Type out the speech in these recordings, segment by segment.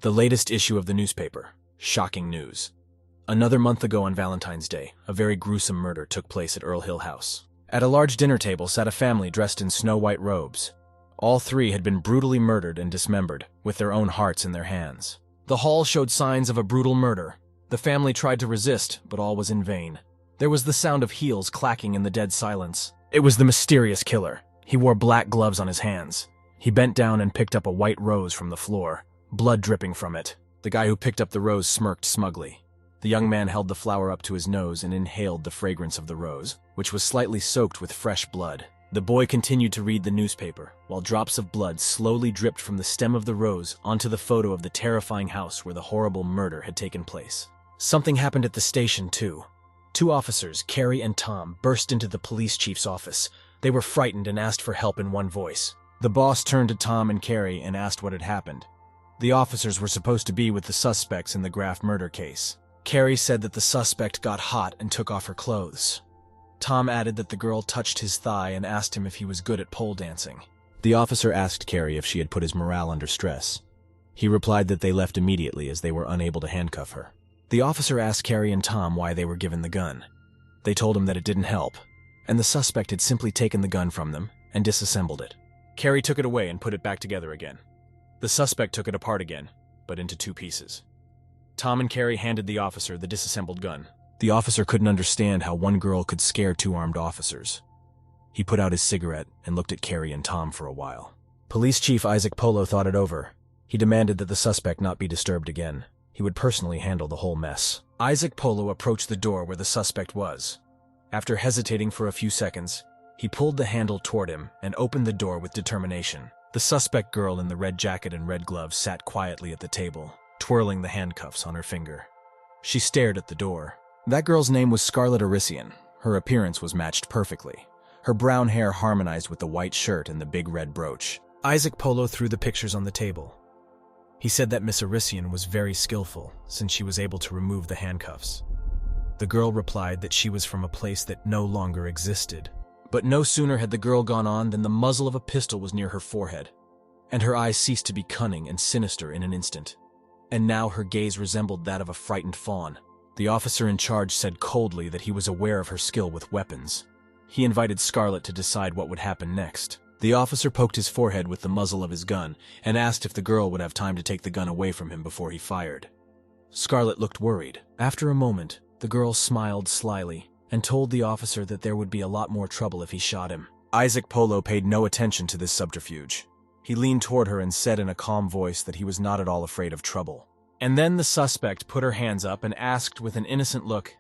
The latest issue of the newspaper. Shocking news. Another month ago on Valentine's Day, a very gruesome murder took place at Earl Hill House. At a large dinner table sat a family dressed in snow-white robes. All three had been brutally murdered and dismembered, with their own hearts in their hands. The hall showed signs of a brutal murder. The family tried to resist, but all was in vain. There was the sound of heels clacking in the dead silence. It was the mysterious killer. He wore black gloves on his hands. He bent down and picked up a white rose from the floor, blood dripping from it. The guy who picked up the rose smirked smugly. The young man held the flower up to his nose and inhaled the fragrance of the rose, which was slightly soaked with fresh blood. The boy continued to read the newspaper, while drops of blood slowly dripped from the stem of the rose onto the photo of the terrifying house where the horrible murder had taken place. Something happened at the station, too. Two officers, Carrie and Tom, burst into the police chief's office. They were frightened and asked for help in one voice. The boss turned to Tom and Carrie and asked what had happened. The officers were supposed to be with the suspects in the Graff murder case. Carrie said that the suspect got hot and took off her clothes. Tom added that the girl touched his thigh and asked him if he was good at pole dancing. The officer asked Carrie if she had put his morale under stress. He replied that they left immediately as they were unable to handcuff her. The officer asked Carrie and Tom why they were given the gun. They told him that it didn't help, and the suspect had simply taken the gun from them and disassembled it. Carrie took it away and put it back together again. The suspect took it apart again, but into two pieces. Tom and Carrie handed the officer the disassembled gun. The officer couldn't understand how one girl could scare two armed officers. He put out his cigarette and looked at Carrie and Tom for a while. Police Chief Isaac Polo thought it over. He demanded that the suspect not be disturbed again. He would personally handle the whole mess. Isaac Polo approached the door where the suspect was. After hesitating for a few seconds, he pulled the handle toward him and opened the door with determination. The suspect girl in the red jacket and red gloves sat quietly at the table, twirling the handcuffs on her finger. She stared at the door. That girl's name was Scarlett. Her appearance was matched perfectly. Her brown hair harmonized with the white shirt and the big red brooch. Isaac Polo threw the pictures on the table. He said that Miss Arisian was very skillful, since she was able to remove the handcuffs. The girl replied that she was from a place that no longer existed. But no sooner had the girl gone on than the muzzle of a pistol was near her forehead, and her eyes ceased to be cunning and sinister in an instant. And now her gaze resembled that of a frightened fawn. The officer in charge said coldly that he was aware of her skill with weapons. He invited Scarlett to decide what would happen next. The officer poked his forehead with the muzzle of his gun and asked if the girl would have time to take the gun away from him before he fired. Scarlett looked worried. After a moment, the girl smiled slyly and told the officer that there would be a lot more trouble if he shot him. Isaac Polo paid no attention to this subterfuge. He leaned toward her and said in a calm voice that he was not at all afraid of trouble. And then the suspect put her hands up and asked with an innocent look,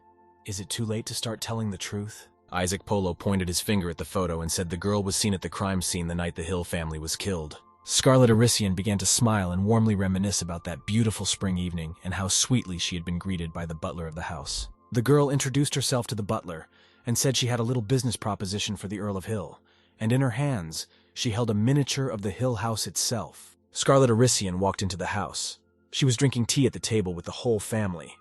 "Is it too late to start telling the truth?" Isaac Polo pointed his finger at the photo and said the girl was seen at the crime scene the night the Hill family was killed. Scarlett Arisian began to smile and warmly reminisce about that beautiful spring evening and how sweetly she had been greeted by the butler of the house. The girl introduced herself to the butler and said she had a little business proposition for the Earl of Hill, and in her hands she held a miniature of the Hill house itself. Scarlett Arisian walked into the house. She was drinking tea at the table with the whole family.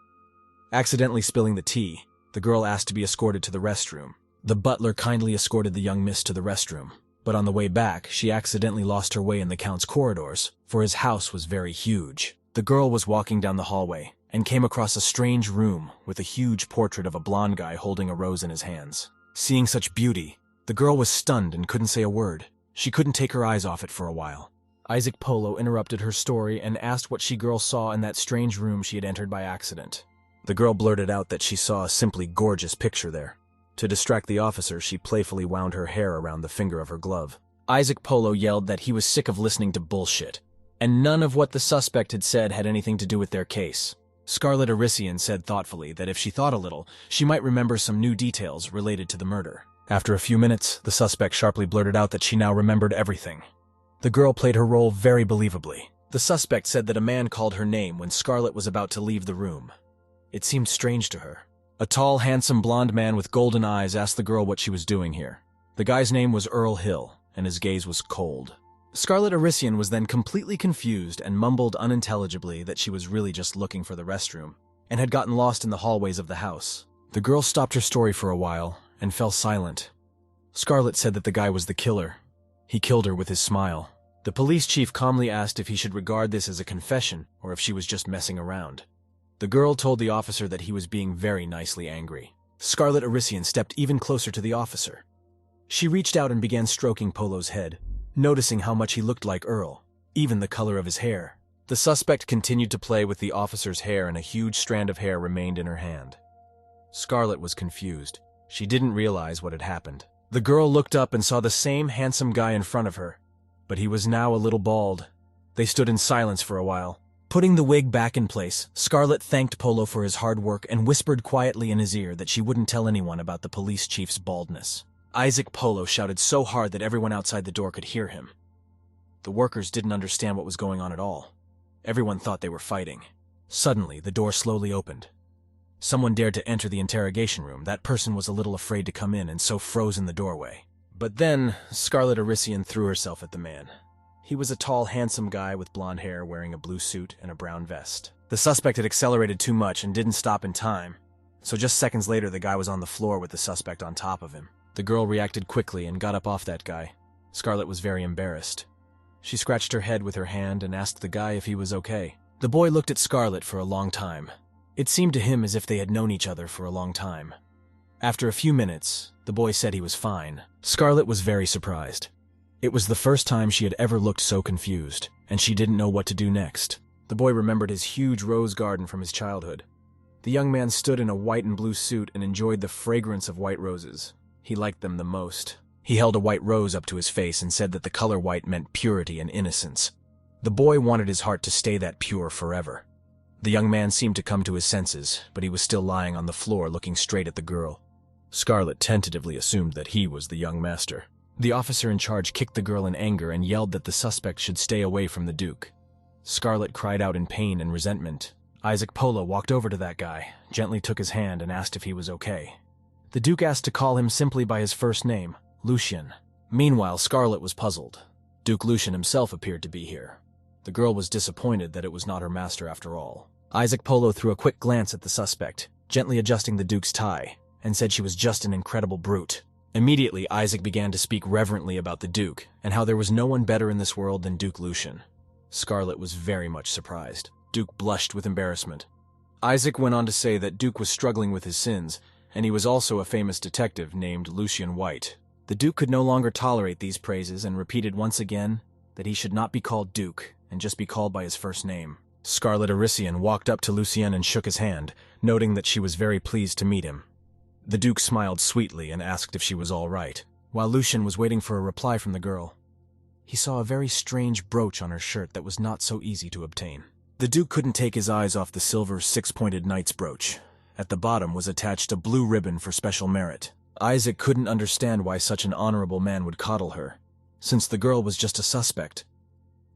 Accidentally spilling the tea, the girl asked to be escorted to the restroom. The butler kindly escorted the young miss to the restroom, but on the way back, she accidentally lost her way in the Count's corridors, for his house was very huge. The girl was walking down the hallway and came across a strange room with a huge portrait of a blonde guy holding a rose in his hands. Seeing such beauty, the girl was stunned and couldn't say a word. She couldn't take her eyes off it for a while. Isaac Polo interrupted her story and asked what she girl saw in that strange room she had entered by accident. The girl blurted out that she saw a simply gorgeous picture there. To distract the officer, she playfully wound her hair around the finger of her glove. Isaac Polo yelled that he was sick of listening to bullshit, and none of what the suspect had said had anything to do with their case. Scarlett Arisian said thoughtfully that if she thought a little, she might remember some new details related to the murder. After a few minutes, the suspect sharply blurted out that she now remembered everything. The girl played her role very believably. The suspect said that a man called her name when Scarlett was about to leave the room. It seemed strange to her. A tall, handsome blonde man with golden eyes asked the girl what she was doing here. The guy's name was Earl Hill, and his gaze was cold. Scarlett Arisian was then completely confused and mumbled unintelligibly that she was really just looking for the restroom, and had gotten lost in the hallways of the house. The girl stopped her story for a while and fell silent. Scarlett said that the guy was the killer. He killed her with his smile. The police chief calmly asked if he should regard this as a confession or if she was just messing around. The girl told the officer that he was being very nicely angry. Scarlett Arisian stepped even closer to the officer. She reached out and began stroking Polo's head, noticing how much he looked like Earl, even the color of his hair. The suspect continued to play with the officer's hair and a huge strand of hair remained in her hand. Scarlett was confused. She didn't realize what had happened. The girl looked up and saw the same handsome guy in front of her, but he was now a little bald. They stood in silence for a while. Putting the wig back in place, Scarlett thanked Polo for his hard work and whispered quietly in his ear that she wouldn't tell anyone about the police chief's baldness. Isaac Polo shouted so hard that everyone outside the door could hear him. The workers didn't understand what was going on at all. Everyone thought they were fighting. Suddenly, the door slowly opened. Someone dared to enter the interrogation room. That person was a little afraid to come in and so froze in the doorway. But then, Scarlett Arisian threw herself at the man. He was a tall, handsome guy with blonde hair wearing a blue suit and a brown vest. The suspect had accelerated too much and didn't stop in time, so just seconds later the guy was on the floor with the suspect on top of him. The girl reacted quickly and got up off that guy. Scarlett was very embarrassed. She scratched her head with her hand and asked the guy if he was okay. The boy looked at Scarlett for a long time. It seemed to him as if they had known each other for a long time. After a few minutes, the boy said he was fine. Scarlett was very surprised. It was the first time she had ever looked so confused, and she didn't know what to do next. The boy remembered his huge rose garden from his childhood. The young man stood in a white and blue suit and enjoyed the fragrance of white roses. He liked them the most. He held a white rose up to his face and said that the color white meant purity and innocence. The boy wanted his heart to stay that pure forever. The young man seemed to come to his senses, but he was still lying on the floor looking straight at the girl. Scarlett tentatively assumed that he was the young master. The officer in charge kicked the girl in anger and yelled that the suspect should stay away from the Duke. Scarlett cried out in pain and resentment. Isaac Polo walked over to that guy, gently took his hand and asked if he was okay. The Duke asked to call him simply by his first name, Lucien. Meanwhile, Scarlett was puzzled. Duke Lucien himself appeared to be here. The girl was disappointed that it was not her master after all. Isaac Polo threw a quick glance at the suspect, gently adjusting the Duke's tie, and said she was just an incredible brute. Immediately, Isaac began to speak reverently about the Duke, and how there was no one better in this world than Duke Lucien. Scarlett was very much surprised. Duke blushed with embarrassment. Isaac went on to say that Duke was struggling with his sins, and he was also a famous detective named Lucien White. The Duke could no longer tolerate these praises and repeated once again that he should not be called Duke and just be called by his first name. Scarlett Arisian walked up to Lucien and shook his hand, noting that she was very pleased to meet him. The Duke smiled sweetly and asked if she was all right. While Lucien was waiting for a reply from the girl, he saw a very strange brooch on her shirt that was not so easy to obtain. The Duke couldn't take his eyes off the silver six-pointed knight's brooch. At the bottom was attached a blue ribbon for special merit. Isaac couldn't understand why such an honorable man would coddle her, since the girl was just a suspect.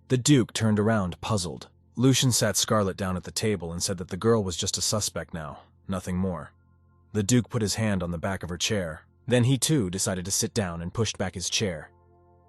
The Duke turned around, puzzled. Lucien sat Scarlett down at the table and said that the girl was just a suspect now, nothing more. The Duke put his hand on the back of her chair. Then he too decided to sit down and pushed back his chair.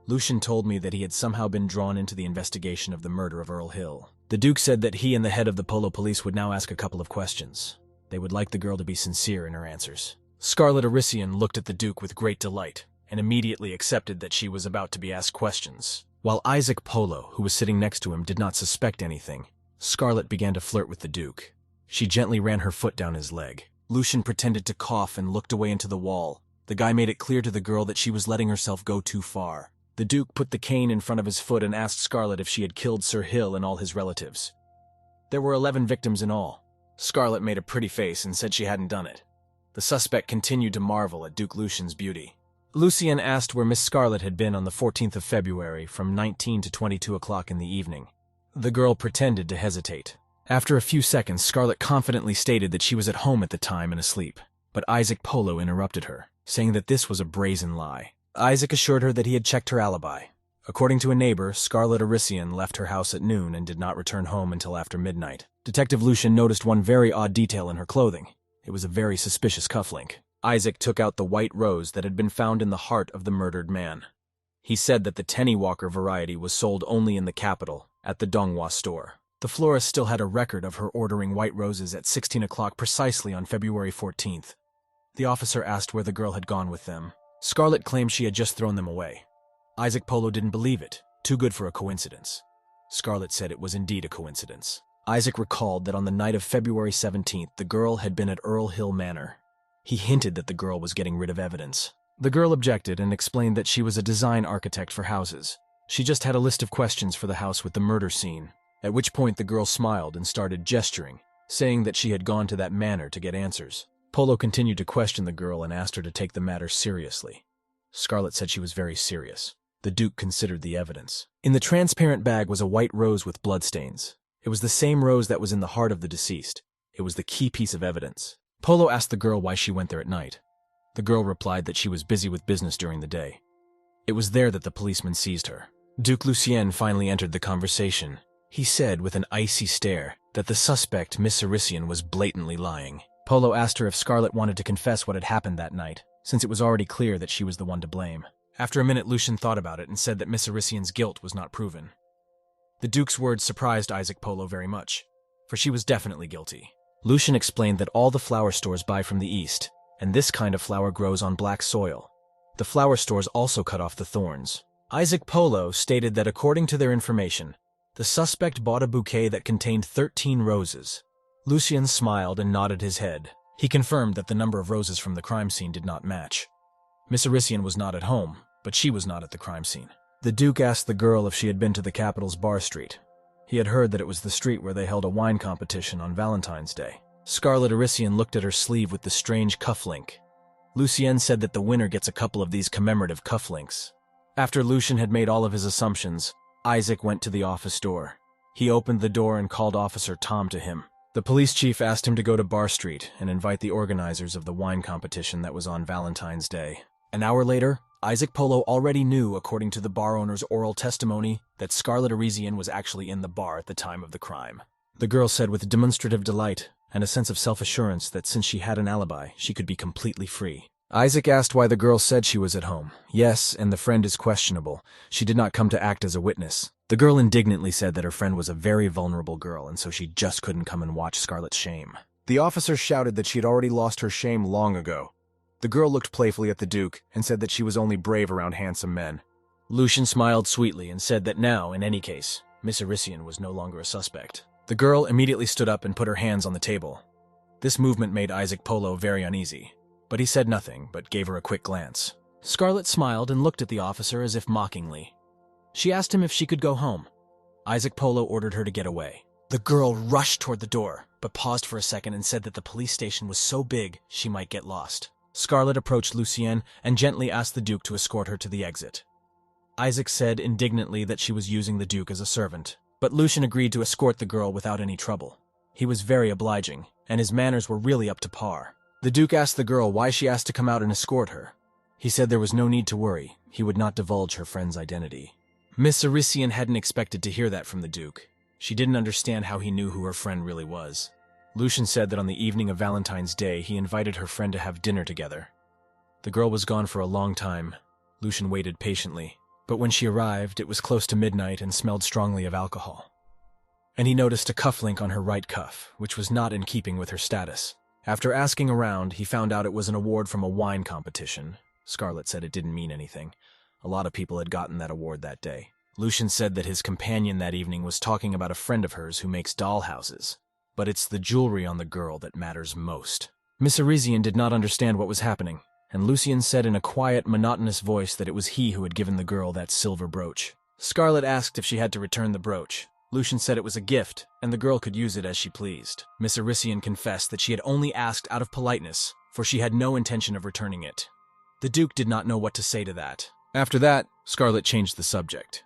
Lucien told me that he had somehow been drawn into the investigation of the murder of Earl Hill. The Duke said that he and the head of the Polo Police would now ask a couple of questions. They would like the girl to be sincere in her answers. Scarlett Arisian looked at the Duke with great delight, and immediately accepted that she was about to be asked questions. While Isaac Polo, who was sitting next to him, did not suspect anything, Scarlett began to flirt with the Duke. She gently ran her foot down his leg. Lucien pretended to cough and looked away into the wall. The guy made it clear to the girl that she was letting herself go too far. The Duke put the cane in front of his foot and asked Scarlett if she had killed Sir Hill and all his relatives. There were 11 victims in all. Scarlett made a pretty face and said she hadn't done it. The suspect continued to marvel at Duke Lucien's beauty. Lucien asked where Miss Scarlett had been on the 14th of February from 19 to 22 o'clock in the evening. The girl pretended to hesitate. After a few seconds, Scarlett confidently stated that she was at home at the time and asleep. But Isaac Polo interrupted her, saying that this was a brazen lie. Isaac assured her that he had checked her alibi. According to a neighbor, Scarlett Arisian left her house at noon and did not return home until after midnight. Detective Lucien noticed one very odd detail in her clothing. It was a very suspicious cufflink. Isaac took out the white rose that had been found in the heart of the murdered man. He said that the Tenny Walker variety was sold only in the capital, at the Donghua store. The florist still had a record of her ordering white roses at 16 o'clock precisely on February 14th. The officer asked where the girl had gone with them. Scarlett claimed she had just thrown them away. Isaac Polo didn't believe it. Too good for a coincidence. Scarlett said it was indeed a coincidence. Isaac recalled that on the night of February 17th, the girl had been at Earl Hill Manor. He hinted that the girl was getting rid of evidence. The girl objected and explained that she was a design architect for houses. She just had a list of questions for the house with the murder scene, at which point the girl smiled and started gesturing, saying that she had gone to that manor to get answers. Polo continued to question the girl and asked her to take the matter seriously. Scarlett said she was very serious. The Duke considered the evidence. In the transparent bag was a white rose with bloodstains. It was the same rose that was in the heart of the deceased. It was the key piece of evidence. Polo asked the girl why she went there at night. The girl replied that she was busy with business during the day. It was there that the policeman seized her. Duke Lucien finally entered the conversation. He said with an icy stare that the suspect, Miss Arisian, was blatantly lying. Polo asked her if Scarlett wanted to confess what had happened that night, since it was already clear that she was the one to blame. After a minute, Lucien thought about it and said that Miss Arisian's guilt was not proven. The Duke's words surprised Isaac Polo very much, for she was definitely guilty. Lucien explained that all the flower stores buy from the east, and this kind of flower grows on black soil. The flower stores also cut off the thorns. Isaac Polo stated that according to their information, the suspect bought a bouquet that contained 13 roses. Lucien smiled and nodded his head. He confirmed that the number of roses from the crime scene did not match. Miss Arisian was not at home, but she was not at the crime scene. The Duke asked the girl if she had been to the capital's bar street. He had heard that it was the street where they held a wine competition on Valentine's Day. Scarlett Arisian looked at her sleeve with the strange cufflink. Lucien said that the winner gets a couple of these commemorative cufflinks. After Lucien had made all of his assumptions, Isaac went to the office door. He opened the door and called Officer Tom to him. The police chief asked him to go to Bar Street and invite the organizers of the wine competition that was on Valentine's Day. An hour later, Isaac Polo already knew, according to the bar owner's oral testimony, that Scarlett Arisian was actually in the bar at the time of the crime. The girl said with demonstrative delight and a sense of self-assurance that since she had an alibi, she could be completely free. Isaac asked why the girl said she was at home. Yes, and the friend is questionable. She did not come to act as a witness. The girl indignantly said that her friend was a very vulnerable girl, and so she just couldn't come and watch Scarlett's shame. The officer shouted that she had already lost her shame long ago. The girl looked playfully at the Duke and said that she was only brave around handsome men. Lucien smiled sweetly and said that now, in any case, Miss Arisian was no longer a suspect. The girl immediately stood up and put her hands on the table. This movement made Isaac Polo very uneasy, but he said nothing but gave her a quick glance. Scarlett smiled and looked at the officer as if mockingly. She asked him if she could go home. Isaac Polo ordered her to get away. The girl rushed toward the door, but paused for a second and said that the police station was so big she might get lost. Scarlett approached Lucien and gently asked the Duke to escort her to the exit. Isaac said indignantly that she was using the Duke as a servant, but Lucien agreed to escort the girl without any trouble. He was very obliging, and his manners were really up to par. The Duke asked the girl why she asked to come out and escort her. He said there was no need to worry. He would not divulge her friend's identity. Miss Arisian hadn't expected to hear that from the Duke. She didn't understand how he knew who her friend really was. Lucien said that on the evening of Valentine's Day, he invited her friend to have dinner together. The girl was gone for a long time. Lucien waited patiently, but when she arrived, it was close to midnight and smelled strongly of alcohol. And he noticed a cufflink on her right cuff, which was not in keeping with her status. After asking around, he found out it was an award from a wine competition. Scarlett said it didn't mean anything. A lot of people had gotten that award that day. Lucien said that his companion that evening was talking about a friend of hers who makes dollhouses. But it's the jewelry on the girl that matters most. Miss Arisian did not understand what was happening, and Lucien said in a quiet, monotonous voice that it was he who had given the girl that silver brooch. Scarlett asked if she had to return the brooch. Lucien said it was a gift, and the girl could use it as she pleased. Miss Arisian confessed that she had only asked out of politeness, for she had no intention of returning it. The Duke did not know what to say to that. After that, Scarlett changed the subject.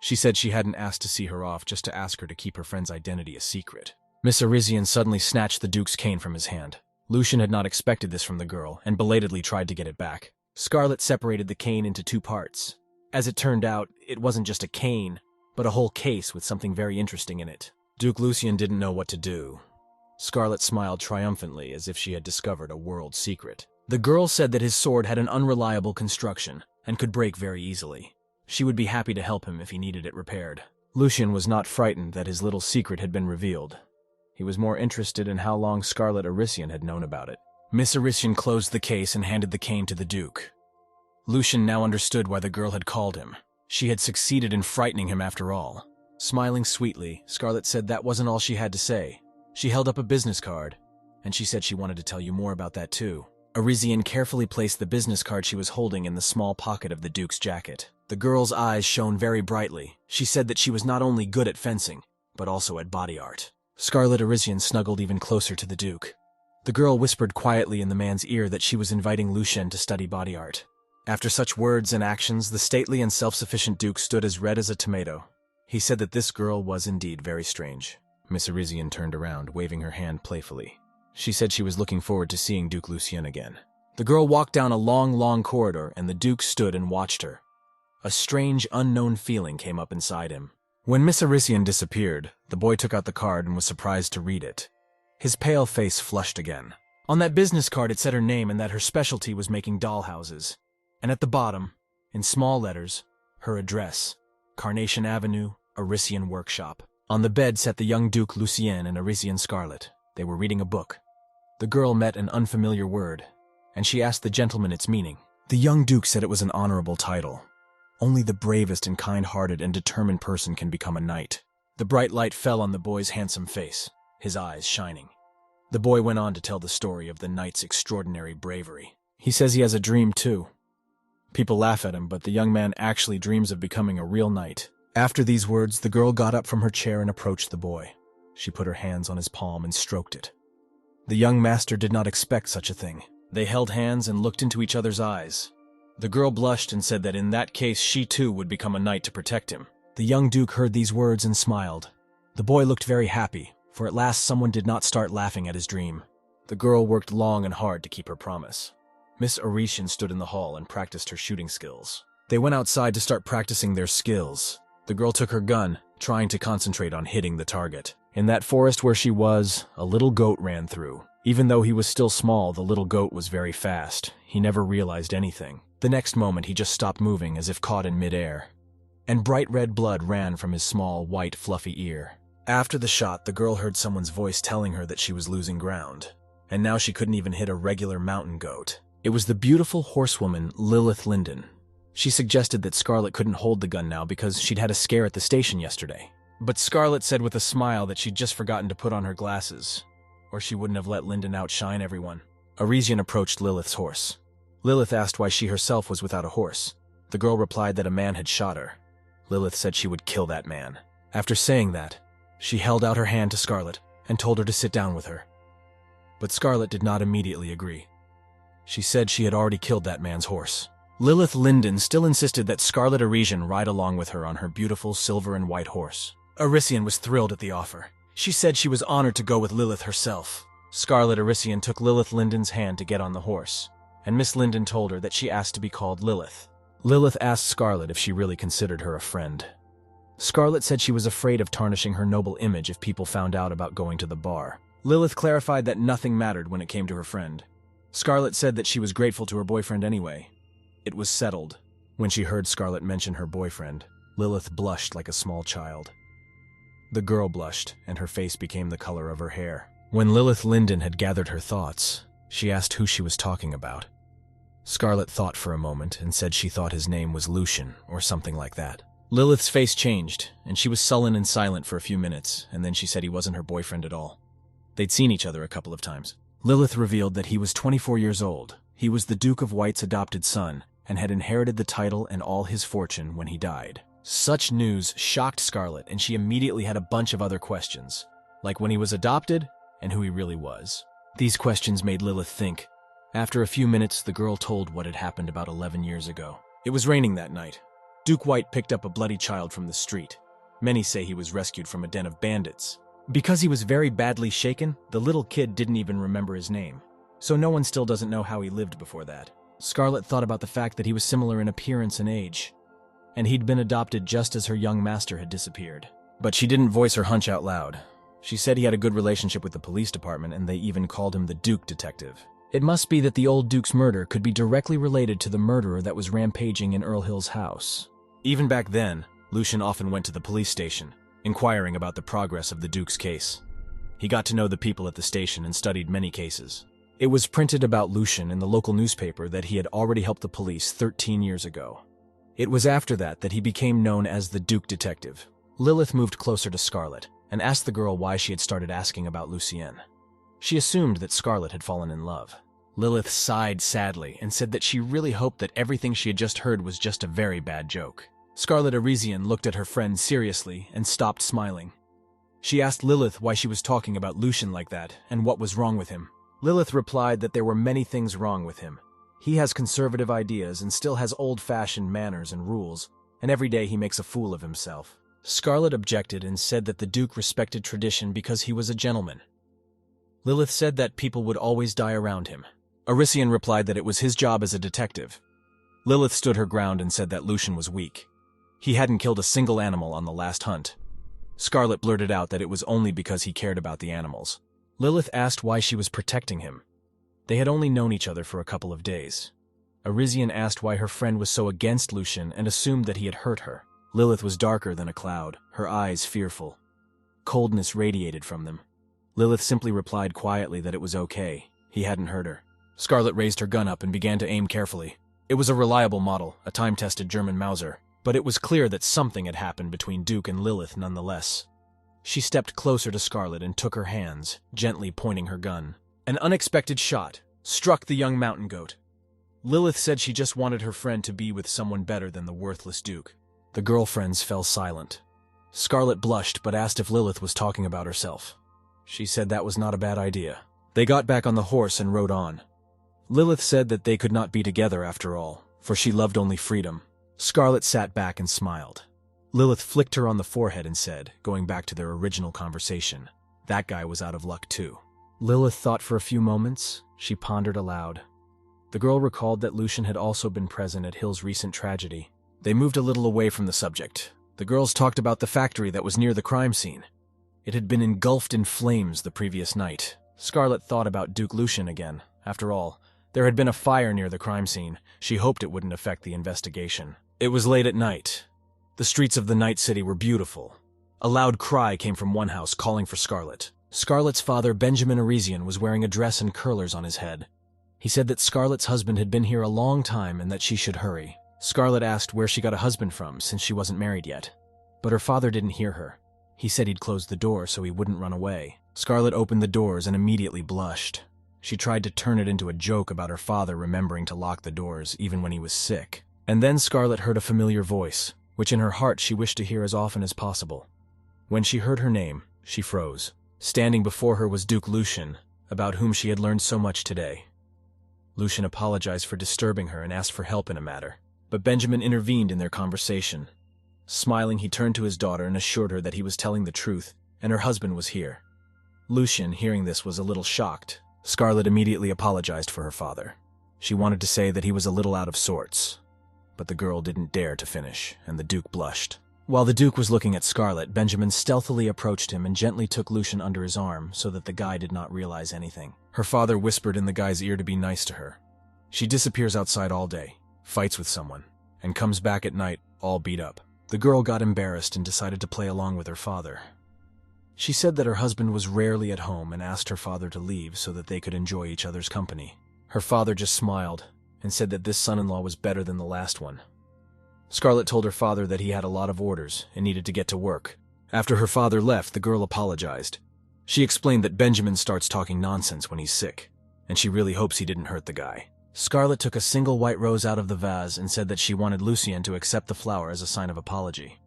She said she hadn't asked to see her off, just to ask her to keep her friend's identity a secret. Miss Arisian suddenly snatched the Duke's cane from his hand. Lucien had not expected this from the girl, and belatedly tried to get it back. Scarlett separated the cane into two parts. As it turned out, it wasn't just a cane, but a whole case with something very interesting in it. Duke Lucien didn't know what to do. Scarlett smiled triumphantly as if she had discovered a world secret. The girl said that his sword had an unreliable construction and could break very easily. She would be happy to help him if he needed it repaired. Lucien was not frightened that his little secret had been revealed. He was more interested in how long Scarlett Arisian had known about it. Miss Arisian closed the case and handed the cane to the Duke. Lucien now understood why the girl had called him. She had succeeded in frightening him after all. Smiling sweetly, Scarlett said that wasn't all she had to say. She held up a business card, and she said she wanted to tell you more about that too. Arisian carefully placed the business card she was holding in the small pocket of the Duke's jacket. The girl's eyes shone very brightly. She said that she was not only good at fencing, but also at body art. Scarlett Arisian snuggled even closer to the Duke. The girl whispered quietly in the man's ear that she was inviting Lucien to study body art. After such words and actions, the stately and self-sufficient Duke stood as red as a tomato. He said that this girl was indeed very strange. Miss Arisian turned around, waving her hand playfully. She said she was looking forward to seeing Duke Lucien again. The girl walked down a long corridor, and the Duke stood and watched her. A strange, unknown feeling came up inside him. When Miss Arisian disappeared, the boy took out the card and was surprised to read it. His pale face flushed again. On that business card it said her name and that her specialty was making dollhouses. And at the bottom, in small letters, her address, Carnation Avenue, Arisian Workshop. On the bed sat the young Duke Lucien and Arisian Scarlett. They were reading a book. The girl met an unfamiliar word, and she asked the gentleman its meaning. The young Duke said it was an honorable title. Only the bravest and kind-hearted and determined person can become a knight. The bright light fell on the boy's handsome face, his eyes shining. The boy went on to tell the story of the knight's extraordinary bravery. He says he has a dream too. People laugh at him, but the young man actually dreams of becoming a real knight. After these words, the girl got up from her chair and approached the boy. She put her hands on his palm and stroked it. The young master did not expect such a thing. They held hands and looked into each other's eyes. The girl blushed and said that in that case she too would become a knight to protect him. The young Duke heard these words and smiled. The boy looked very happy, for at last someone did not start laughing at his dream. The girl worked long and hard to keep her promise. Miss Arisian stood in the hall and practiced her shooting skills. They went outside to start practicing their skills. The girl took her gun, trying to concentrate on hitting the target. In that forest where she was, a little goat ran through. Even though he was still small, the little goat was very fast. He never realized anything. The next moment, he just stopped moving as if caught in midair. And bright red blood ran from his small, white, fluffy ear. After the shot, the girl heard someone's voice telling her that she was losing ground. And now she couldn't even hit a regular mountain goat. It was the beautiful horsewoman, Lilith Linden. She suggested that Scarlett couldn't hold the gun now because she'd had a scare at the station yesterday. But Scarlett said with a smile that she'd just forgotten to put on her glasses, or she wouldn't have let Linden outshine everyone. Arisian approached Lilith's horse. Lilith asked why she herself was without a horse. The girl replied that a man had shot her. Lilith said she would kill that man. After saying that, she held out her hand to Scarlett and told her to sit down with her. But Scarlett did not immediately agree. She said she had already killed that man's horse. Lilith Linden still insisted that Scarlett Arisian ride along with her on her beautiful silver and white horse. Arisian was thrilled at the offer. She said she was honored to go with Lilith herself. Scarlett Arisian took Lilith Linden's hand to get on the horse, and Miss Linden told her that she asked to be called Lilith. Lilith asked Scarlett if she really considered her a friend. Scarlett said she was afraid of tarnishing her noble image if people found out about going to the bar. Lilith clarified that nothing mattered when it came to her friend. Scarlett said that she was grateful to her boyfriend anyway. It was settled. When she heard Scarlett mention her boyfriend, Lilith blushed like a small child. The girl blushed, and her face became the color of her hair. When Lilith Linden had gathered her thoughts, she asked who she was talking about. Scarlett thought for a moment and said she thought his name was Lucien, or something like that. Lilith's face changed, and she was sullen and silent for a few minutes, and then she said he wasn't her boyfriend at all. They'd seen each other a couple of times. Lilith revealed that he was 24 years old. He was the Duke of White's adopted son, and had inherited the title and all his fortune when he died. Such news shocked Scarlett, and she immediately had a bunch of other questions, like when he was adopted and who he really was. These questions made Lilith think. After a few minutes, the girl told what had happened about 11 years ago. It was raining that night. Duke White picked up a bloody child from the street. Many say he was rescued from a den of bandits. Because he was very badly shaken, the little kid didn't even remember his name. So no one still doesn't know how he lived before that. Scarlett thought about the fact that he was similar in appearance and age, and he'd been adopted just as her young master had disappeared. But she didn't voice her hunch out loud. She said he had a good relationship with the police department, and they even called him the Duke Detective. It must be that the old Duke's murder could be directly related to the murderer that was rampaging in Earl Hill's house. Even back then, Lucien often went to the police station, inquiring about the progress of the Duke's case. He got to know the people at the station and studied many cases. It was printed about Lucien in the local newspaper that he had already helped the police 13 years ago. It was after that he became known as the Duke Detective. Lilith moved closer to Scarlett and asked the girl why she had started asking about Lucien. She assumed that Scarlett had fallen in love. Lilith sighed sadly and said that she really hoped that everything she had just heard was just a very bad joke. Scarlett Arisian looked at her friend seriously and stopped smiling. She asked Lilith why she was talking about Lucien like that and what was wrong with him. Lilith replied that there were many things wrong with him. He has conservative ideas and still has old-fashioned manners and rules, and every day he makes a fool of himself. Scarlett objected and said that the Duke respected tradition because he was a gentleman. Lilith said that people would always die around him. Arisian replied that it was his job as a detective. Lilith stood her ground and said that Lucien was weak. He hadn't killed a single animal on the last hunt. Scarlett blurted out that it was only because he cared about the animals. Lilith asked why she was protecting him. They had only known each other for a couple of days. Arisian asked why her friend was so against Lucien and assumed that he had hurt her. Lilith was darker than a cloud, her eyes fearful. Coldness radiated from them. Lilith simply replied quietly that it was okay. He hadn't hurt her. Scarlett raised her gun up and began to aim carefully. It was a reliable model, a time-tested German Mauser, but it was clear that something had happened between Duke and Lilith nonetheless. She stepped closer to Scarlett and took her hands, gently pointing her gun. An unexpected shot struck the young mountain goat. Lilith said she just wanted her friend to be with someone better than the worthless Duke. The girlfriends fell silent. Scarlett blushed but asked if Lilith was talking about herself. She said that was not a bad idea. They got back on the horse and rode on. Lilith said that they could not be together after all, for she loved only freedom. Scarlett sat back and smiled. Lilith flicked her on the forehead and said, going back to their original conversation, that guy was out of luck too. Lilith thought for a few moments. She pondered aloud. The girl recalled that Lucien had also been present at Hill's recent tragedy. They moved a little away from the subject. The girls talked about the factory that was near the crime scene. It had been engulfed in flames the previous night. Scarlett thought about Duke Lucien again. After all, there had been a fire near the crime scene. She hoped it wouldn't affect the investigation. It was late at night. The streets of the night city were beautiful. A loud cry came from one house calling for Scarlett. Scarlett's father, Benjamin Arisian, was wearing a dress and curlers on his head. He said that Scarlett's husband had been here a long time and that she should hurry. Scarlett asked where she got a husband from since she wasn't married yet. But her father didn't hear her. He said he'd closed the door so he wouldn't run away. Scarlett opened the doors and immediately blushed. She tried to turn it into a joke about her father remembering to lock the doors even when he was sick. And then Scarlett heard a familiar voice, which in her heart she wished to hear as often as possible. When she heard her name, she froze. Standing before her was Duke Lucien, about whom she had learned so much today. Lucien apologized for disturbing her and asked for help in a matter, but Benjamin intervened in their conversation. Smiling, he turned to his daughter and assured her that he was telling the truth, and her husband was here. Lucien, hearing this, was a little shocked. Scarlett immediately apologized for her father. She wanted to say that he was a little out of sorts, but the girl didn't dare to finish, and the Duke blushed. While the Duke was looking at Scarlett, Benjamin stealthily approached him and gently took Lucien under his arm so that the guy did not realize anything. Her father whispered in the guy's ear to be nice to her. She disappears outside all day, fights with someone, and comes back at night all beat up. The girl got embarrassed and decided to play along with her father. She said that her husband was rarely at home and asked her father to leave so that they could enjoy each other's company. Her father just smiled and said that this son-in-law was better than the last one. Scarlett told her father that he had a lot of orders and needed to get to work. After her father left, the girl apologized. She explained that Benjamin starts talking nonsense when he's sick, and she really hopes he didn't hurt the guy. Scarlett took a single white rose out of the vase and said that she wanted Lucien to accept the flower as a sign of apology.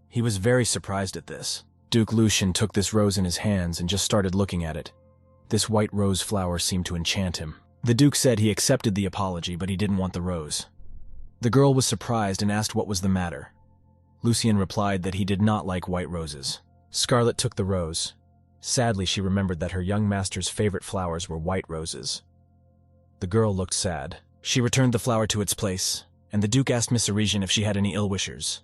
He was very surprised at this. Duke Lucien took this rose in his hands and just started looking at it. This white rose flower seemed to enchant him. The Duke said he accepted the apology, but he didn't want the rose. The girl was surprised and asked what was the matter. Lucien replied that he did not like white roses. Scarlett took the rose. Sadly, she remembered that her young master's favorite flowers were white roses. The girl looked sad. She returned the flower to its place, and the Duke asked Miss Arisian if she had any ill-wishers.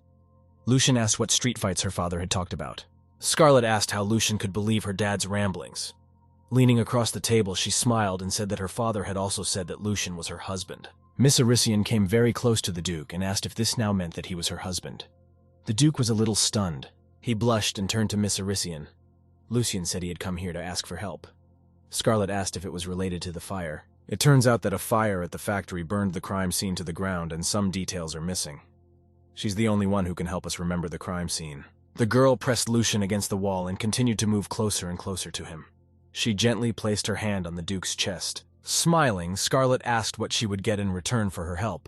Lucien asked what street fights her father had talked about. Scarlett asked how Lucien could believe her dad's ramblings. Leaning across the table, she smiled and said that her father had also said that Lucien was her husband. Miss Arisian came very close to the Duke and asked if this now meant that he was her husband. The Duke was a little stunned. He blushed and turned to Miss Arisian. Lucien said he had come here to ask for help. Scarlett asked if it was related to the fire. It turns out that a fire at the factory burned the crime scene to the ground and some details are missing. She's the only one who can help us remember the crime scene. The girl pressed Lucian against the wall and continued to move closer and closer to him. She gently placed her hand on the Duke's chest. Smiling, Scarlett asked what she would get in return for her help.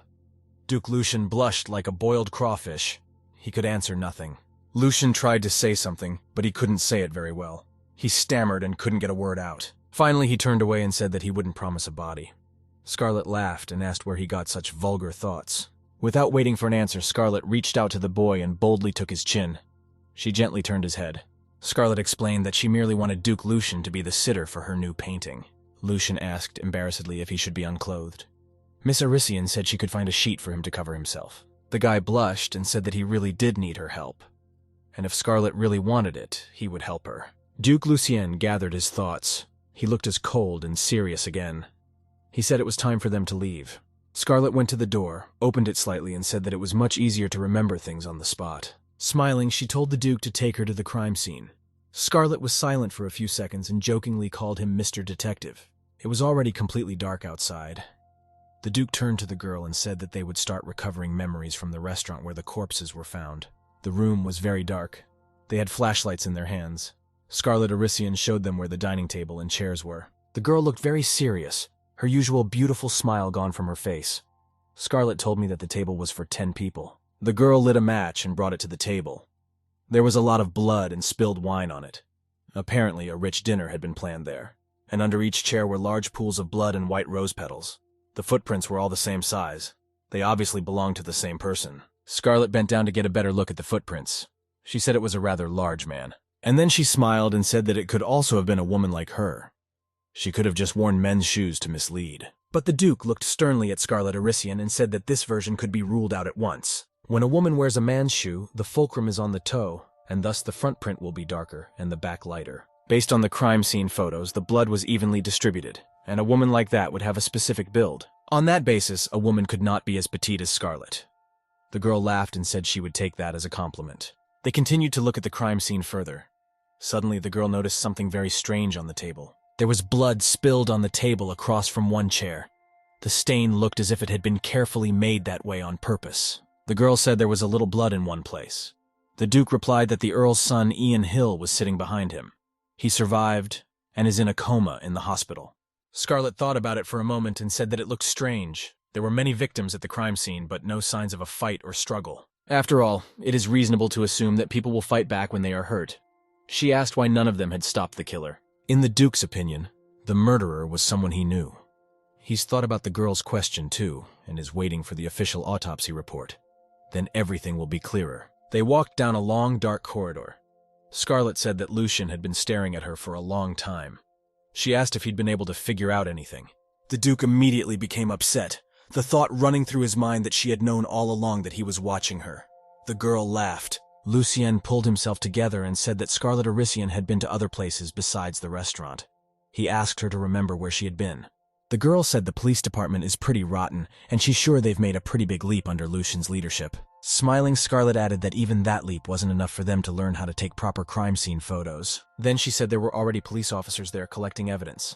Duke Lucian blushed like a boiled crawfish. He could answer nothing. Lucian tried to say something, but he couldn't say it very well. He stammered and couldn't get a word out. Finally, he turned away and said that he wouldn't promise a body. Scarlett laughed and asked where he got such vulgar thoughts. Without waiting for an answer, Scarlett reached out to the boy and boldly took his chin. She gently turned his head. Scarlett explained that she merely wanted Duke Lucian to be the sitter for her new painting. Lucian asked embarrassedly if he should be unclothed. Miss Arisian said she could find a sheet for him to cover himself. The guy blushed and said that he really did need her help, and if Scarlett really wanted it, he would help her. Duke Lucien gathered his thoughts. He looked as cold and serious again. He said it was time for them to leave. Scarlett went to the door, opened it slightly, and said that it was much easier to remember things on the spot. Smiling, she told the Duke to take her to the crime scene. Scarlett was silent for a few seconds and jokingly called him Mr. Detective. It was already completely dark outside. The Duke turned to the girl and said that they would start recovering memories from the restaurant where the corpses were found. The room was very dark. They had flashlights in their hands. Scarlett Arisian showed them where the dining table and chairs were. The girl looked very serious, her usual beautiful smile gone from her face. Scarlett told me that the table was for 10 people. The girl lit a match and brought it to the table. There was a lot of blood and spilled wine on it. Apparently, a rich dinner had been planned there, and under each chair were large pools of blood and white rose petals. The footprints were all the same size. They obviously belonged to the same person. Scarlett bent down to get a better look at the footprints. She said it was a rather large man. And then she smiled and said that it could also have been a woman like her. She could have just worn men's shoes to mislead. But the Duke looked sternly at Scarlett Arisian and said that this version could be ruled out at once. When a woman wears a man's shoe, the fulcrum is on the toe, and thus the front print will be darker and the back lighter. Based on the crime scene photos, the blood was evenly distributed, and a woman like that would have a specific build. On that basis, a woman could not be as petite as Scarlett. The girl laughed and said she would take that as a compliment. They continued to look at the crime scene further. Suddenly, the girl noticed something very strange on the table. There was blood spilled on the table across from one chair. The stain looked as if it had been carefully made that way on purpose. The girl said there was a little blood in one place. The Duke replied that the Earl's son, Ian Hill, was sitting behind him. He survived and is in a coma in the hospital. Scarlett thought about it for a moment and said that it looked strange. There were many victims at the crime scene, but no signs of a fight or struggle. After all, it is reasonable to assume that people will fight back when they are hurt. She asked why none of them had stopped the killer. In the Duke's opinion, the murderer was someone he knew. He's thought about the girl's question too, and is waiting for the official autopsy report. Then everything will be clearer. They walked down a long, dark corridor. Scarlett said that Lucian had been staring at her for a long time. She asked if he'd been able to figure out anything. The Duke immediately became upset, the thought running through his mind that she had known all along that he was watching her. The girl laughed. Lucien pulled himself together and said that Scarlett Arisian had been to other places besides the restaurant. He asked her to remember where she had been. The girl said the police department is pretty rotten, and she's sure they've made a pretty big leap under Lucian's leadership. Smiling, Scarlett added that even that leap wasn't enough for them to learn how to take proper crime scene photos. Then she said there were already police officers there collecting evidence.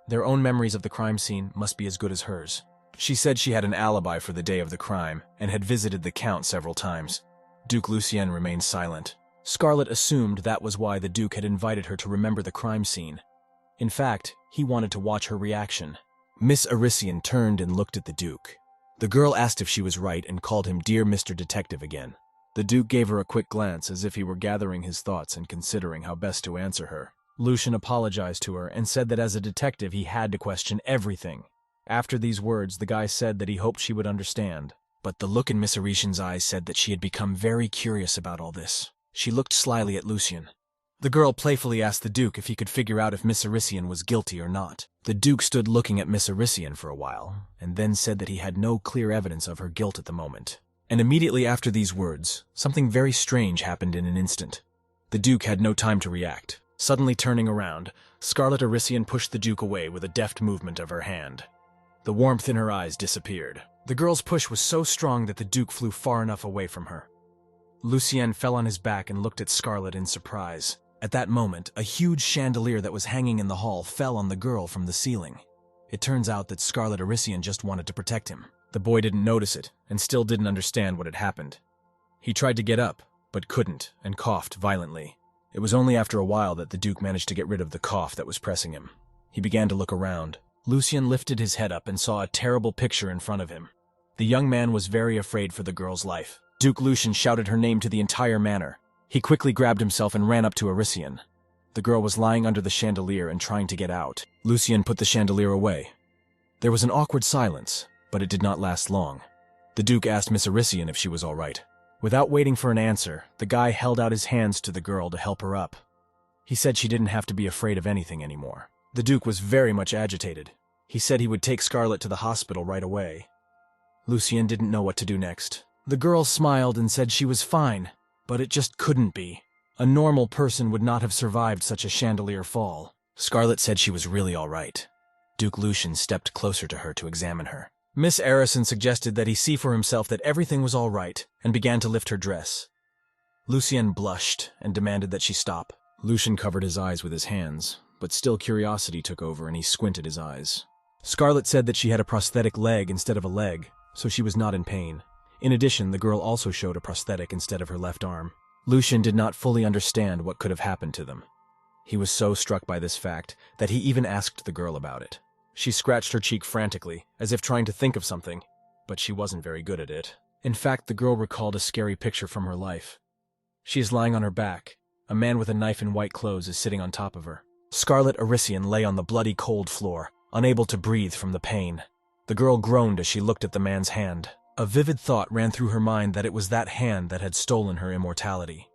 Their own memories of the crime scene must be as good as hers. She said she had an alibi for the day of the crime and had visited the Count several times. Duke Lucien remained silent. Scarlett assumed that was why the Duke had invited her to remember the crime scene. In fact, he wanted to watch her reaction. Miss Arisian turned and looked at the Duke. The girl asked if she was right and called him Dear Mr. Detective again. The Duke gave her a quick glance as if he were gathering his thoughts and considering how best to answer her. Lucian apologized to her and said that as a detective he had to question everything. After these words, the guy said that he hoped she would understand. But the look in Miss Arisian's eyes said that she had become very curious about all this. She looked slyly at Lucian. The girl playfully asked the Duke if he could figure out if Miss Arisian was guilty or not. The Duke stood looking at Miss Arisian for a while, and then said that he had no clear evidence of her guilt at the moment. And immediately after these words, something very strange happened in an instant. The Duke had no time to react. Suddenly turning around, Scarlett Arisian pushed the Duke away with a deft movement of her hand. The warmth in her eyes disappeared. The girl's push was so strong that the Duke flew far enough away from her. Lucien fell on his back and looked at Scarlett in surprise. At that moment, a huge chandelier that was hanging in the hall fell on the girl from the ceiling. It turns out that Scarlett Arisian just wanted to protect him. The boy didn't notice it, and still didn't understand what had happened. He tried to get up, but couldn't, and coughed violently. It was only after a while that the Duke managed to get rid of the cough that was pressing him. He began to look around. Lucien lifted his head up and saw a terrible picture in front of him. The young man was very afraid for the girl's life. Duke Lucien shouted her name to the entire manor. He quickly grabbed himself and ran up to Arician. The girl was lying under the chandelier and trying to get out. Lucien put the chandelier away. There was an awkward silence, but it did not last long. The Duke asked Miss Arician if she was all right. Without waiting for an answer, the guy held out his hands to the girl to help her up. He said she didn't have to be afraid of anything anymore. The Duke was very much agitated. He said he would take Scarlett to the hospital right away. Lucien didn't know what to do next. The girl smiled and said she was fine, but it just couldn't be. A normal person would not have survived such a chandelier fall. Scarlett said she was really all right. Duke Lucien stepped closer to her to examine her. Miss Arison suggested that he see for himself that everything was all right, and began to lift her dress. Lucien blushed and demanded that she stop. Lucien covered his eyes with his hands, but still curiosity took over and he squinted his eyes. Scarlett said that she had a prosthetic leg instead of a leg, so she was not in pain. In addition, the girl also showed a prosthetic instead of her left arm. Lucien did not fully understand what could have happened to them. He was so struck by this fact that he even asked the girl about it. She scratched her cheek frantically, as if trying to think of something, but she wasn't very good at it. In fact, the girl recalled a scary picture from her life. She is lying on her back. A man with a knife in white clothes is sitting on top of her. Scarlett Arician lay on the bloody cold floor, unable to breathe from the pain. The girl groaned as she looked at the man's hand. A vivid thought ran through her mind that it was that hand that had stolen her immortality.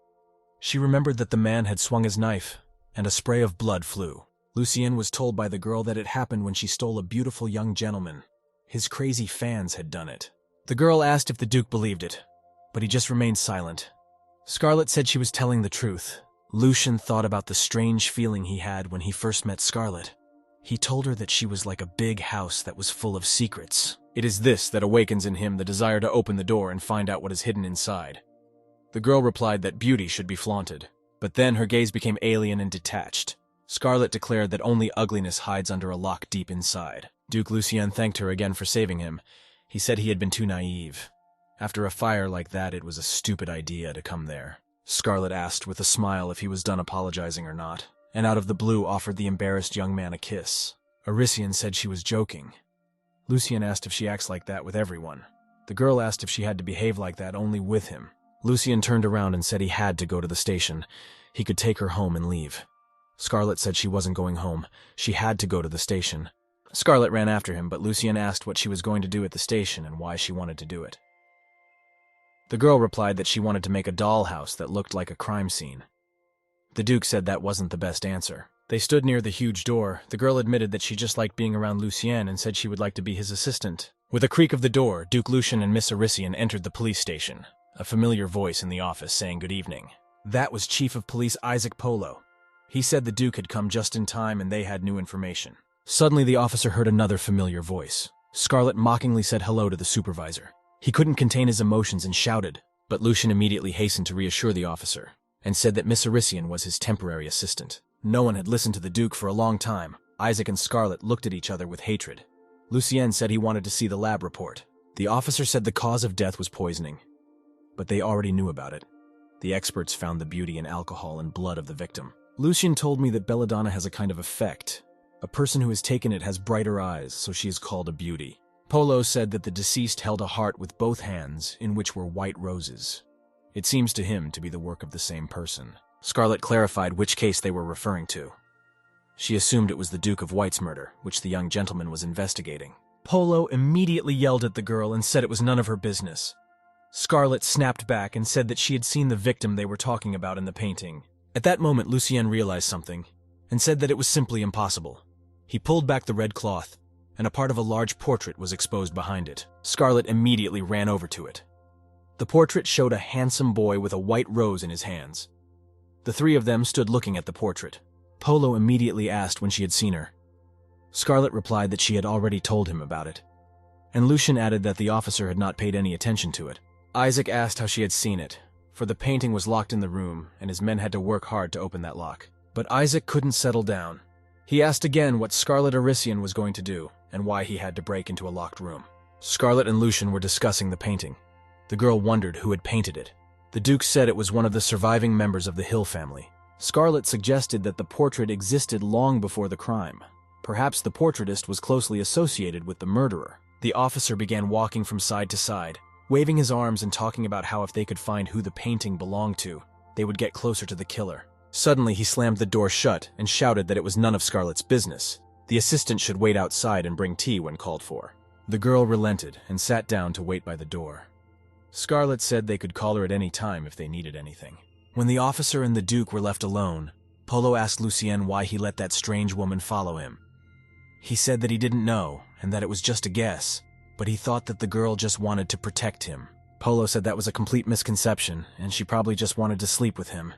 She remembered that the man had swung his knife, and a spray of blood flew. Lucien was told by the girl that it happened when she stole a beautiful young gentleman. His crazy fans had done it. The girl asked if the Duke believed it, but he just remained silent. Scarlett said she was telling the truth. Lucien thought about the strange feeling he had when he first met Scarlett. He told her that she was like a big house that was full of secrets. It is this that awakens in him the desire to open the door and find out what is hidden inside. The girl replied that beauty should be flaunted, but then her gaze became alien and detached. Scarlett declared that only ugliness hides under a lock deep inside. Duke Lucien thanked her again for saving him. He said he had been too naive. After a fire like that, it was a stupid idea to come there. Scarlett asked with a smile if he was done apologizing or not, and out of the blue offered the embarrassed young man a kiss. Arician said she was joking. Lucien asked if she acts like that with everyone. The girl asked if she had to behave like that only with him. Lucien turned around and said he had to go to the station. He could take her home and leave. Scarlett said she wasn't going home. She had to go to the station. Scarlett ran after him, but Lucien asked what she was going to do at the station and why she wanted to do it. The girl replied that she wanted to make a dollhouse that looked like a crime scene. The Duke said that wasn't the best answer. They stood near the huge door. The girl admitted that she just liked being around Lucien and said she would like to be his assistant. With a creak of the door, Duke Lucien and Miss Arician entered the police station, a familiar voice in the office saying good evening. That was Chief of Police Isaac Polo. He said the Duke had come just in time and they had new information. Suddenly the officer heard another familiar voice. Scarlett mockingly said hello to the supervisor. He couldn't contain his emotions and shouted, but Lucien immediately hastened to reassure the officer and said that Miss Arician was his temporary assistant. No one had listened to the Duke for a long time. Isaac and Scarlett looked at each other with hatred. Lucien said he wanted to see the lab report. The officer said the cause of death was poisoning, but they already knew about it. The experts found the beauty in alcohol and blood of the victim. Lucien told me that belladonna has a kind of effect. A person who has taken it has brighter eyes, so she is called a beauty. Polo said that the deceased held a heart with both hands, in which were white roses. It seems to him to be the work of the same person. Scarlett clarified which case they were referring to. She assumed it was the Duke of White's murder, which the young gentleman was investigating. Polo immediately yelled at the girl and said it was none of her business. Scarlett snapped back and said that she had seen the victim they were talking about in the painting. At that moment, Lucien realized something and said that it was simply impossible. He pulled back the red cloth, and a part of a large portrait was exposed behind it. Scarlett immediately ran over to it. The portrait showed a handsome boy with a white rose in his hands. The three of them stood looking at the portrait. Polo immediately asked when she had seen her. Scarlett replied that she had already told him about it, and Lucien added that the officer had not paid any attention to it. Isaac asked how she had seen it, for the painting was locked in the room, and his men had to work hard to open that lock. But Isaac couldn't settle down. He asked again what Scarlett Arician was going to do, and why he had to break into a locked room. Scarlett and Lucien were discussing the painting. The girl wondered who had painted it. The Duke said it was one of the surviving members of the Hill family. Scarlett suggested that the portrait existed long before the crime. Perhaps the portraitist was closely associated with the murderer. The officer began walking from side to side, waving his arms and talking about how if they could find who the painting belonged to, they would get closer to the killer. Suddenly, he slammed the door shut and shouted that it was none of Scarlett's business. The assistant should wait outside and bring tea when called for. The girl relented and sat down to wait by the door. Scarlett said they could call her at any time if they needed anything. When the officer and the Duke were left alone, Polo asked Lucien why he let that strange woman follow him. He said that he didn't know and that it was just a guess, but he thought that the girl just wanted to protect him. Polo said that was a complete misconception and she probably just wanted to sleep with him.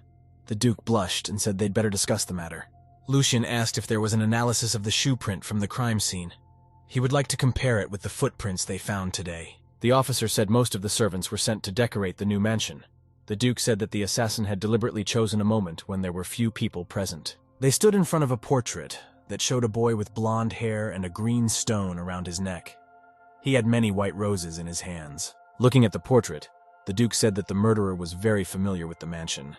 The Duke blushed and said they'd better discuss the matter. Lucien asked if there was an analysis of the shoe print from the crime scene. He would like to compare it with the footprints they found today. The officer said most of the servants were sent to decorate the new mansion. The Duke said that the assassin had deliberately chosen a moment when there were few people present. They stood in front of a portrait that showed a boy with blonde hair and a green stone around his neck. He had many white roses in his hands. Looking at the portrait, the Duke said that the murderer was very familiar with the mansion.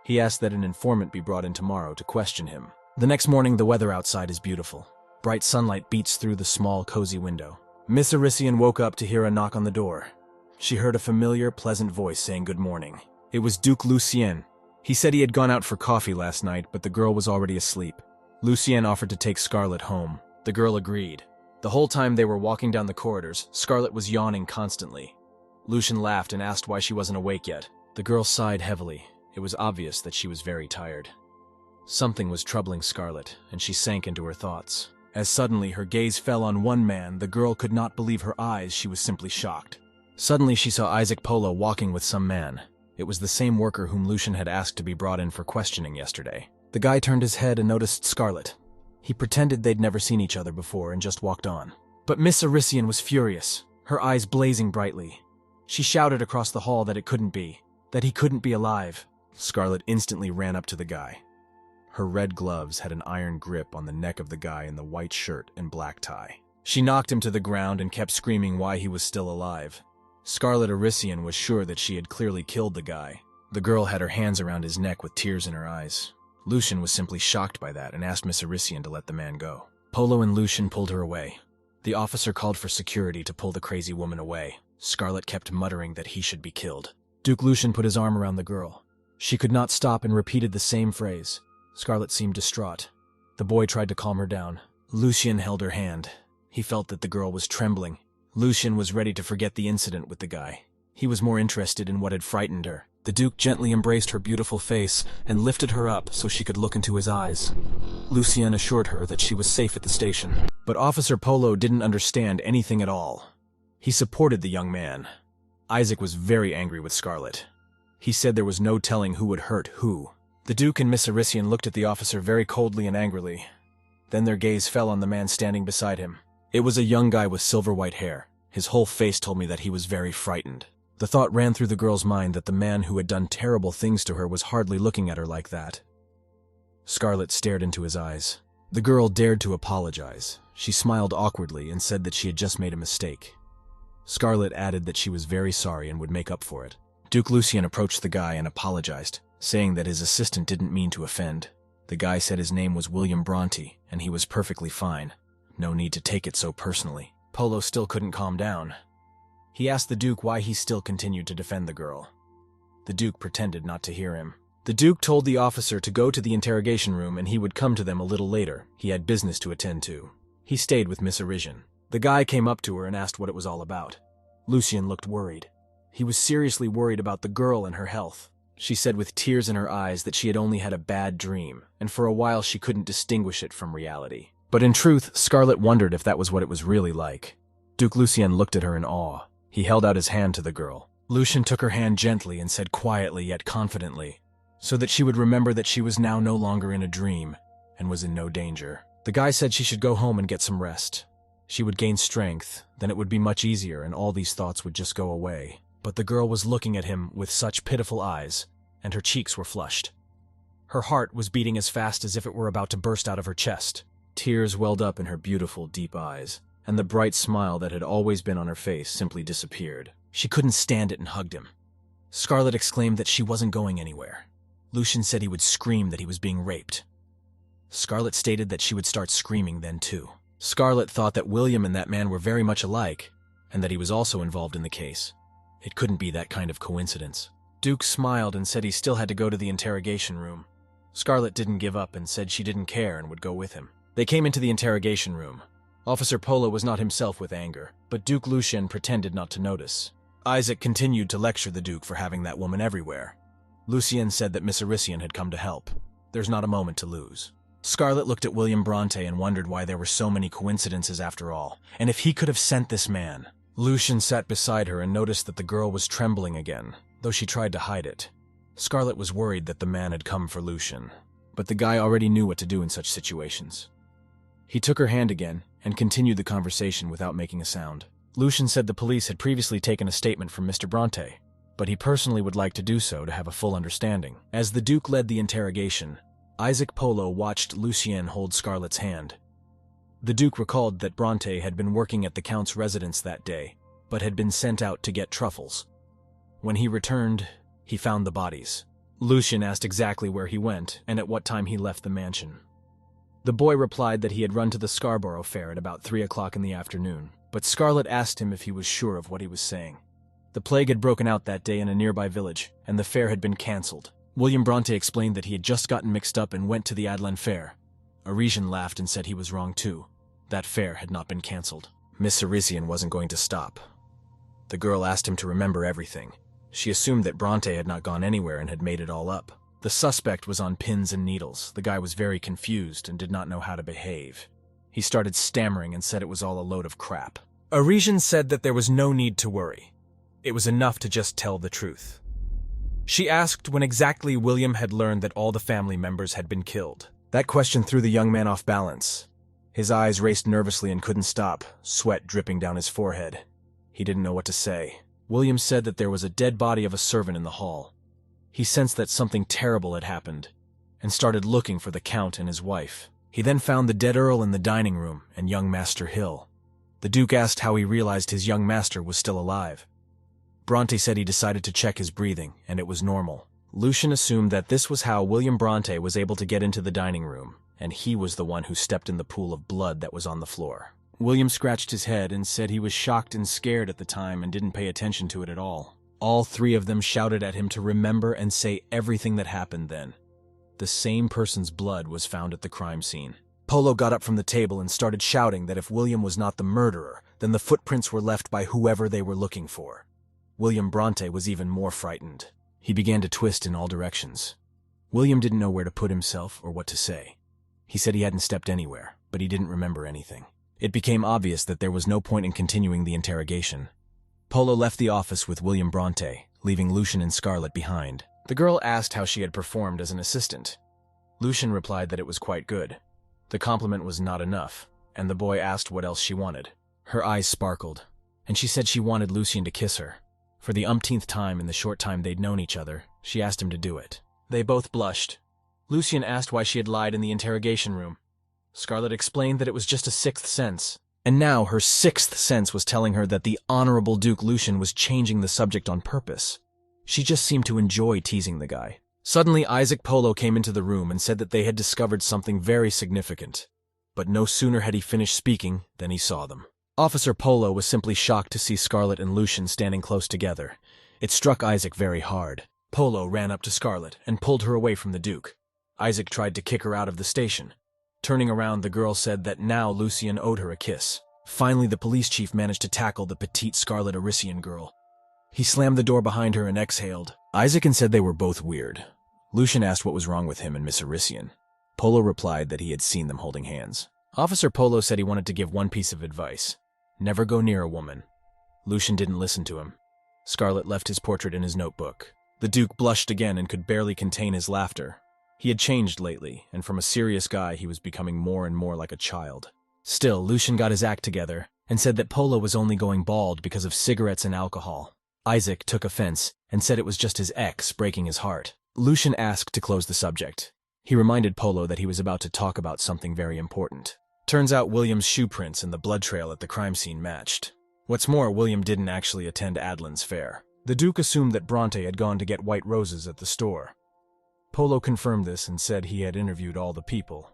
He asked that an informant be brought in tomorrow to question him. The next morning, the weather outside is beautiful. Bright sunlight beats through the small, cozy window. Miss Arisian woke up to hear a knock on the door. She heard a familiar, pleasant voice saying good morning. It was Duke Lucien. He said he had gone out for coffee last night, but the girl was already asleep. Lucien offered to take Scarlett home. The girl agreed. The whole time they were walking down the corridors, Scarlett was yawning constantly. Lucien laughed and asked why she wasn't awake yet. The girl sighed heavily. It was obvious that she was very tired. Something was troubling Scarlett, and she sank into her thoughts. As suddenly her gaze fell on one man, the girl could not believe her eyes. She was simply shocked. Suddenly she saw Isaac Polo walking with some man. It was the same worker whom Lucien had asked to be brought in for questioning yesterday. The guy turned his head and noticed Scarlett. He pretended they'd never seen each other before and just walked on. But Miss Arisian was furious, her eyes blazing brightly. She shouted across the hall that it couldn't be, that he couldn't be alive. Scarlett instantly ran up to the guy. Her red gloves had an iron grip on the neck of the guy in the white shirt and black tie. She knocked him to the ground and kept screaming why he was still alive. Scarlett Arisian was sure that she had clearly killed the guy. The girl had her hands around his neck with tears in her eyes. Lucien was simply shocked by that and asked Miss Arisian to let the man go. Polo and Lucien pulled her away. The officer called for security to pull the crazy woman away. Scarlett kept muttering that he should be killed. Duke Lucien put his arm around the girl. She could not stop and repeated the same phrase. Scarlett seemed distraught. The boy tried to calm her down. Lucien held her hand. He felt that the girl was trembling. Lucien was ready to forget the incident with the guy. He was more interested in what had frightened her. The Duke gently embraced her beautiful face and lifted her up so she could look into his eyes. Lucien assured her that she was safe at the station. But Officer Polo didn't understand anything at all. He supported the young man. Isaac was very angry with Scarlett. He said there was no telling who would hurt who. The Duke and Miss Arisian looked at the officer very coldly and angrily. Then their gaze fell on the man standing beside him. It was a young guy with silver white hair. His whole face told me that he was very frightened. The thought ran through the girl's mind that the man who had done terrible things to her was hardly looking at her like that. Scarlett stared into his eyes. The girl dared to apologize. She smiled awkwardly and said that she had just made a mistake. Scarlett added that she was very sorry and would make up for it. Duke Lucien approached the guy and apologized, saying that his assistant didn't mean to offend. The guy said his name was William Bronte, and he was perfectly fine. No need to take it so personally. Polo still couldn't calm down. He asked the Duke why he still continued to defend the girl. The Duke pretended not to hear him. The Duke told the officer to go to the interrogation room and he would come to them a little later. He had business to attend to. He stayed with Miss Arisian. The guy came up to her and asked what it was all about. Lucien looked worried. He was seriously worried about the girl and her health. She said with tears in her eyes that she had only had a bad dream, and for a while she couldn't distinguish it from reality. But in truth, Scarlett wondered if that was what it was really like. Duke Lucien looked at her in awe. He held out his hand to the girl. Lucien took her hand gently and said quietly yet confidently, so that she would remember that she was now no longer in a dream and was in no danger. The guy said she should go home and get some rest. She would gain strength, then it would be much easier and all these thoughts would just go away. But the girl was looking at him with such pitiful eyes, and her cheeks were flushed. Her heart was beating as fast as if it were about to burst out of her chest. Tears welled up in her beautiful, deep eyes, and the bright smile that had always been on her face simply disappeared. She couldn't stand it and hugged him. Scarlett exclaimed that she wasn't going anywhere. Lucian said he would scream that he was being raped. Scarlett stated that she would start screaming then too. Scarlett thought that William and that man were very much alike, and that he was also involved in the case. It couldn't be that kind of coincidence. Duke smiled and said he still had to go to the interrogation room. Scarlett didn't give up and said she didn't care and would go with him. They came into the interrogation room. Officer Polo was not himself with anger, but Duke Lucien pretended not to notice. Isaac continued to lecture the Duke for having that woman everywhere. Lucien said that Miss Arisian had come to help. There's not a moment to lose. Scarlett looked at William Bronte and wondered why there were so many coincidences after all, and if he could have sent this man. Lucien sat beside her and noticed that the girl was trembling again, though she tried to hide it. Scarlett was worried that the man had come for Lucien, but the guy already knew what to do in such situations. He took her hand again and continued the conversation without making a sound. Lucien said the police had previously taken a statement from Mr. Bronte, but he personally would like to do so to have a full understanding. As the Duke led the interrogation, Isaac Polo watched Lucien hold Scarlett's hand. The Duke recalled that Bronte had been working at the Count's residence that day, but had been sent out to get truffles. When he returned, he found the bodies. Lucien asked exactly where he went and at what time he left the mansion. The boy replied that he had run to the Scarborough Fair at about 3 o'clock in the afternoon, but Scarlett asked him if he was sure of what he was saying. The plague had broken out that day in a nearby village, and the fair had been cancelled. William Bronte explained that he had just gotten mixed up and went to the Adlan Fair. Arisian laughed and said he was wrong too. That fair had not been cancelled. Miss Arisian wasn't going to stop. The girl asked him to remember everything. She assumed that Bronte had not gone anywhere and had made it all up. The suspect was on pins and needles. The guy was very confused and did not know how to behave. He started stammering and said it was all a load of crap. Arisian said that there was no need to worry. It was enough to just tell the truth. She asked when exactly William had learned that all the family members had been killed. That question threw the young man off balance. His eyes raced nervously and couldn't stop, sweat dripping down his forehead. He didn't know what to say. William said that there was a dead body of a servant in the hall. He sensed that something terrible had happened, and started looking for the Count and his wife. He then found the dead Earl in the dining room and young Master Hill. The Duke asked how he realized his young master was still alive. Bronte said he decided to check his breathing, and it was normal. Lucien assumed that this was how William Bronte was able to get into the dining room, and he was the one who stepped in the pool of blood that was on the floor. William scratched his head and said he was shocked and scared at the time and didn't pay attention to it at all. All three of them shouted at him to remember and say everything that happened then. The same person's blood was found at the crime scene. Polo got up from the table and started shouting that if William was not the murderer, then the footprints were left by whoever they were looking for. William Bronte was even more frightened. He began to twist in all directions. William didn't know where to put himself or what to say. He said he hadn't stepped anywhere, but he didn't remember anything. It became obvious that there was no point in continuing the interrogation. Polo left the office with William Bronte, leaving Lucien and Scarlett behind. The girl asked how she had performed as an assistant. Lucien replied that it was quite good. The compliment was not enough, and the boy asked what else she wanted. Her eyes sparkled, and she said she wanted Lucien to kiss her. For the umpteenth time in the short time they'd known each other, she asked him to do it. They both blushed. Lucien asked why she had lied in the interrogation room. Scarlett explained that it was just a sixth sense. And now her sixth sense was telling her that the Honorable Duke Lucien was changing the subject on purpose. She just seemed to enjoy teasing the guy. Suddenly, Isaac Polo came into the room and said that they had discovered something very significant. But no sooner had he finished speaking than he saw them. Officer Polo was simply shocked to see Scarlett and Lucien standing close together. It struck Isaac very hard. Polo ran up to Scarlett and pulled her away from the Duke. Isaac tried to kick her out of the station. Turning around, the girl said that now Lucien owed her a kiss. Finally, the police chief managed to tackle the petite Scarlett Arisian girl. He slammed the door behind her and exhaled. Isaac said they were both weird. Lucien asked what was wrong with him and Miss Arisian. Polo replied that he had seen them holding hands. Officer Polo said he wanted to give one piece of advice. Never go near a woman. Lucien didn't listen to him. Scarlett left his portrait in his notebook. The Duke blushed again and could barely contain his laughter. He had changed lately, and from a serious guy he was becoming more and more like a child. Still, Lucien got his act together and said that Polo was only going bald because of cigarettes and alcohol. Isaac took offense and said it was just his ex breaking his heart. Lucien asked to close the subject. He reminded Polo that he was about to talk about something very important. Turns out William's shoe prints and the blood trail at the crime scene matched. What's more, William didn't actually attend Adlan's fair. The Duke assumed that Bronte had gone to get white roses at the store. Polo confirmed this and said he had interviewed all the people.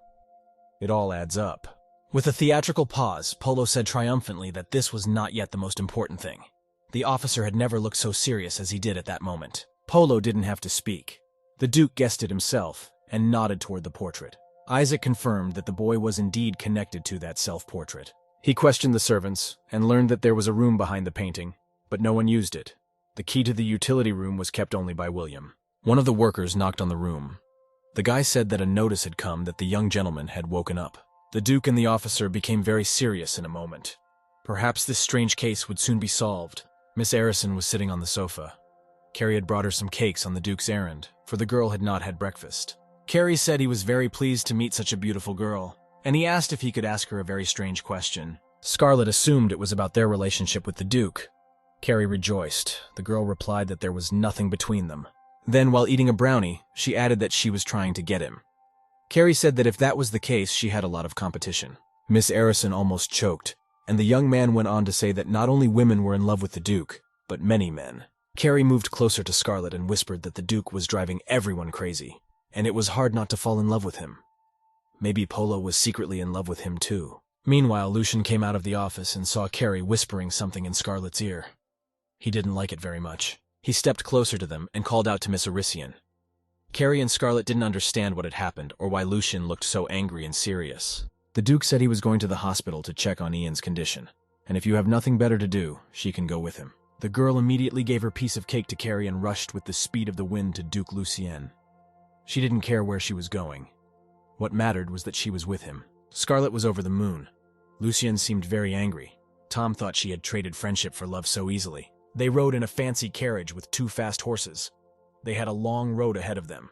It all adds up. With a theatrical pause, Polo said triumphantly that this was not yet the most important thing. The officer had never looked so serious as he did at that moment. Polo didn't have to speak. The Duke guessed it himself and nodded toward the portrait. Isaac confirmed that the boy was indeed connected to that self-portrait. He questioned the servants and learned that there was a room behind the painting, but no one used it. The key to the utility room was kept only by William. One of the workers knocked on the room. The guy said that a notice had come that the young gentleman had woken up. The Duke and the officer became very serious in a moment. Perhaps this strange case would soon be solved. Miss Arison was sitting on the sofa. Carrie had brought her some cakes on the Duke's errand, for the girl had not had breakfast. Carrie said he was very pleased to meet such a beautiful girl, and he asked if he could ask her a very strange question. Scarlett assumed it was about their relationship with the Duke. Carrie rejoiced. The girl replied that there was nothing between them. Then, while eating a brownie, she added that she was trying to get him. Carrie said that if that was the case, she had a lot of competition. Miss Arison almost choked, and the young man went on to say that not only women were in love with the Duke, but many men. Carrie moved closer to Scarlett and whispered that the Duke was driving everyone crazy, and it was hard not to fall in love with him. Maybe Polo was secretly in love with him too. Meanwhile, Lucian came out of the office and saw Carrie whispering something in Scarlett's ear. He didn't like it very much. He stepped closer to them and called out to Miss Arison. Carrie and Scarlett didn't understand what had happened or why Lucian looked so angry and serious. The Duke said he was going to the hospital to check on Ian's condition, and if you have nothing better to do, she can go with him. The girl immediately gave her piece of cake to Carrie and rushed with the speed of the wind to Duke Lucien. She didn't care where she was going. What mattered was that she was with him. Scarlett was over the moon. Lucien seemed very angry. Tom thought she had traded friendship for love so easily. They rode in a fancy carriage with 2 fast horses. They had a long road ahead of them.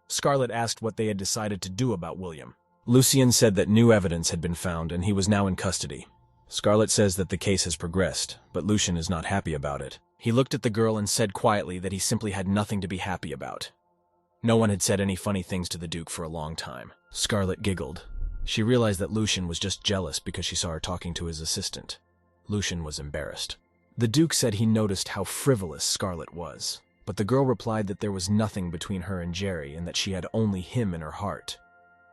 Scarlett asked what they had decided to do about William. Lucien said that new evidence had been found and he was now in custody. Scarlett says that the case has progressed, but Lucien is not happy about it. He looked at the girl and said quietly that he simply had nothing to be happy about. No one had said any funny things to the Duke for a long time. Scarlett giggled. She realized that Lucien was just jealous because she saw her talking to his assistant. Lucien was embarrassed. The Duke said he noticed how frivolous Scarlett was, but the girl replied that there was nothing between her and Jerry and that she had only him in her heart.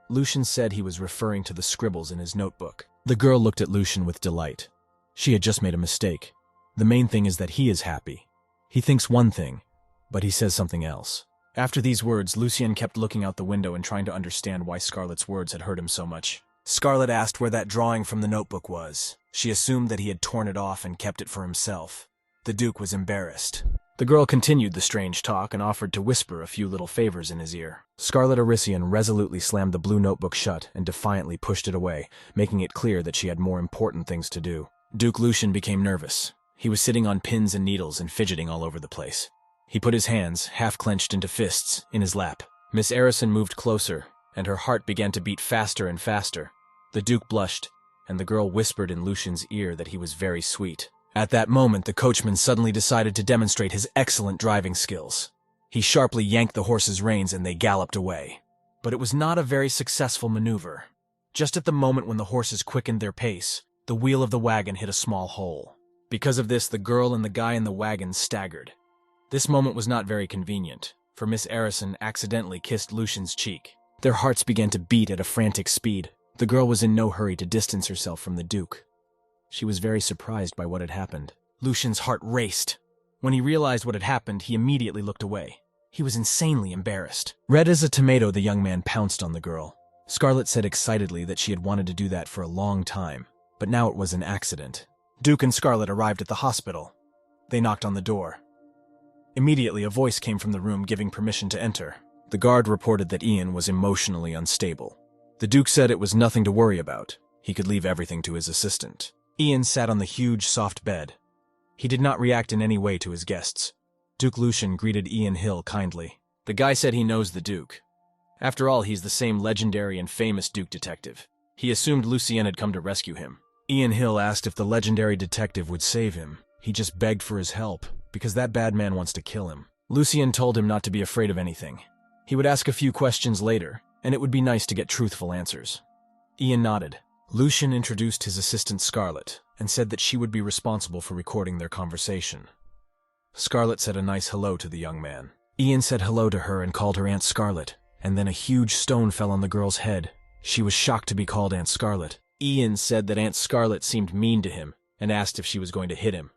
Lucien said he was referring to the scribbles in his notebook. The girl looked at Lucien with delight. She had just made a mistake. The main thing is that he is happy. He thinks one thing, but he says something else. After these words, Lucien kept looking out the window and trying to understand why Scarlett's words had hurt him so much. Scarlett asked where that drawing from the notebook was. She assumed that he had torn it off and kept it for himself. The Duke was embarrassed. The girl continued the strange talk and offered to whisper a few little favors in his ear. Scarlett Arison resolutely slammed the blue notebook shut and defiantly pushed it away, making it clear that she had more important things to do. Duke Lucien became nervous. He was sitting on pins and needles and fidgeting all over the place. He put his hands, half-clenched into fists, in his lap. Miss Arison moved closer, and her heart began to beat faster and faster. The Duke blushed, and the girl whispered in Lucien's ear that he was very sweet. At that moment, the coachman suddenly decided to demonstrate his excellent driving skills. He sharply yanked the horse's reins and they galloped away. But it was not a very successful maneuver. Just at the moment when the horses quickened their pace, the wheel of the wagon hit a small hole. Because of this, the girl and the guy in the wagon staggered. This moment was not very convenient, for Miss Arison accidentally kissed Lucien's cheek. Their hearts began to beat at a frantic speed. The girl was in no hurry to distance herself from the Duke. She was very surprised by what had happened. Lucien's heart raced. When he realized what had happened, he immediately looked away. He was insanely embarrassed. Red as a tomato, the young man pounced on the girl. Scarlett said excitedly that she had wanted to do that for a long time, but now it was an accident. Duke and Scarlett arrived at the hospital. They knocked on the door. Immediately, a voice came from the room giving permission to enter. The guard reported that Ian was emotionally unstable. The Duke said it was nothing to worry about. He could leave everything to his assistant. Ian sat on the huge, soft bed. He did not react in any way to his guests. Duke Lucien greeted Ian Hill kindly. The guy said he knows the Duke. After all, he's the same legendary and famous Duke detective. He assumed Lucien had come to rescue him. Ian Hill asked if the legendary detective would save him. He just begged for his help, because that bad man wants to kill him. Lucien told him not to be afraid of anything. He would ask a few questions later, and it would be nice to get truthful answers. Ian nodded. Lucien introduced his assistant Scarlett and said that she would be responsible for recording their conversation. Scarlett said a nice hello to the young man. Ian said hello to her and called her Aunt Scarlett, and then a huge stone fell on the girl's head. She was shocked to be called Aunt Scarlett. Ian said that Aunt Scarlett seemed mean to him and asked if she was going to hit him.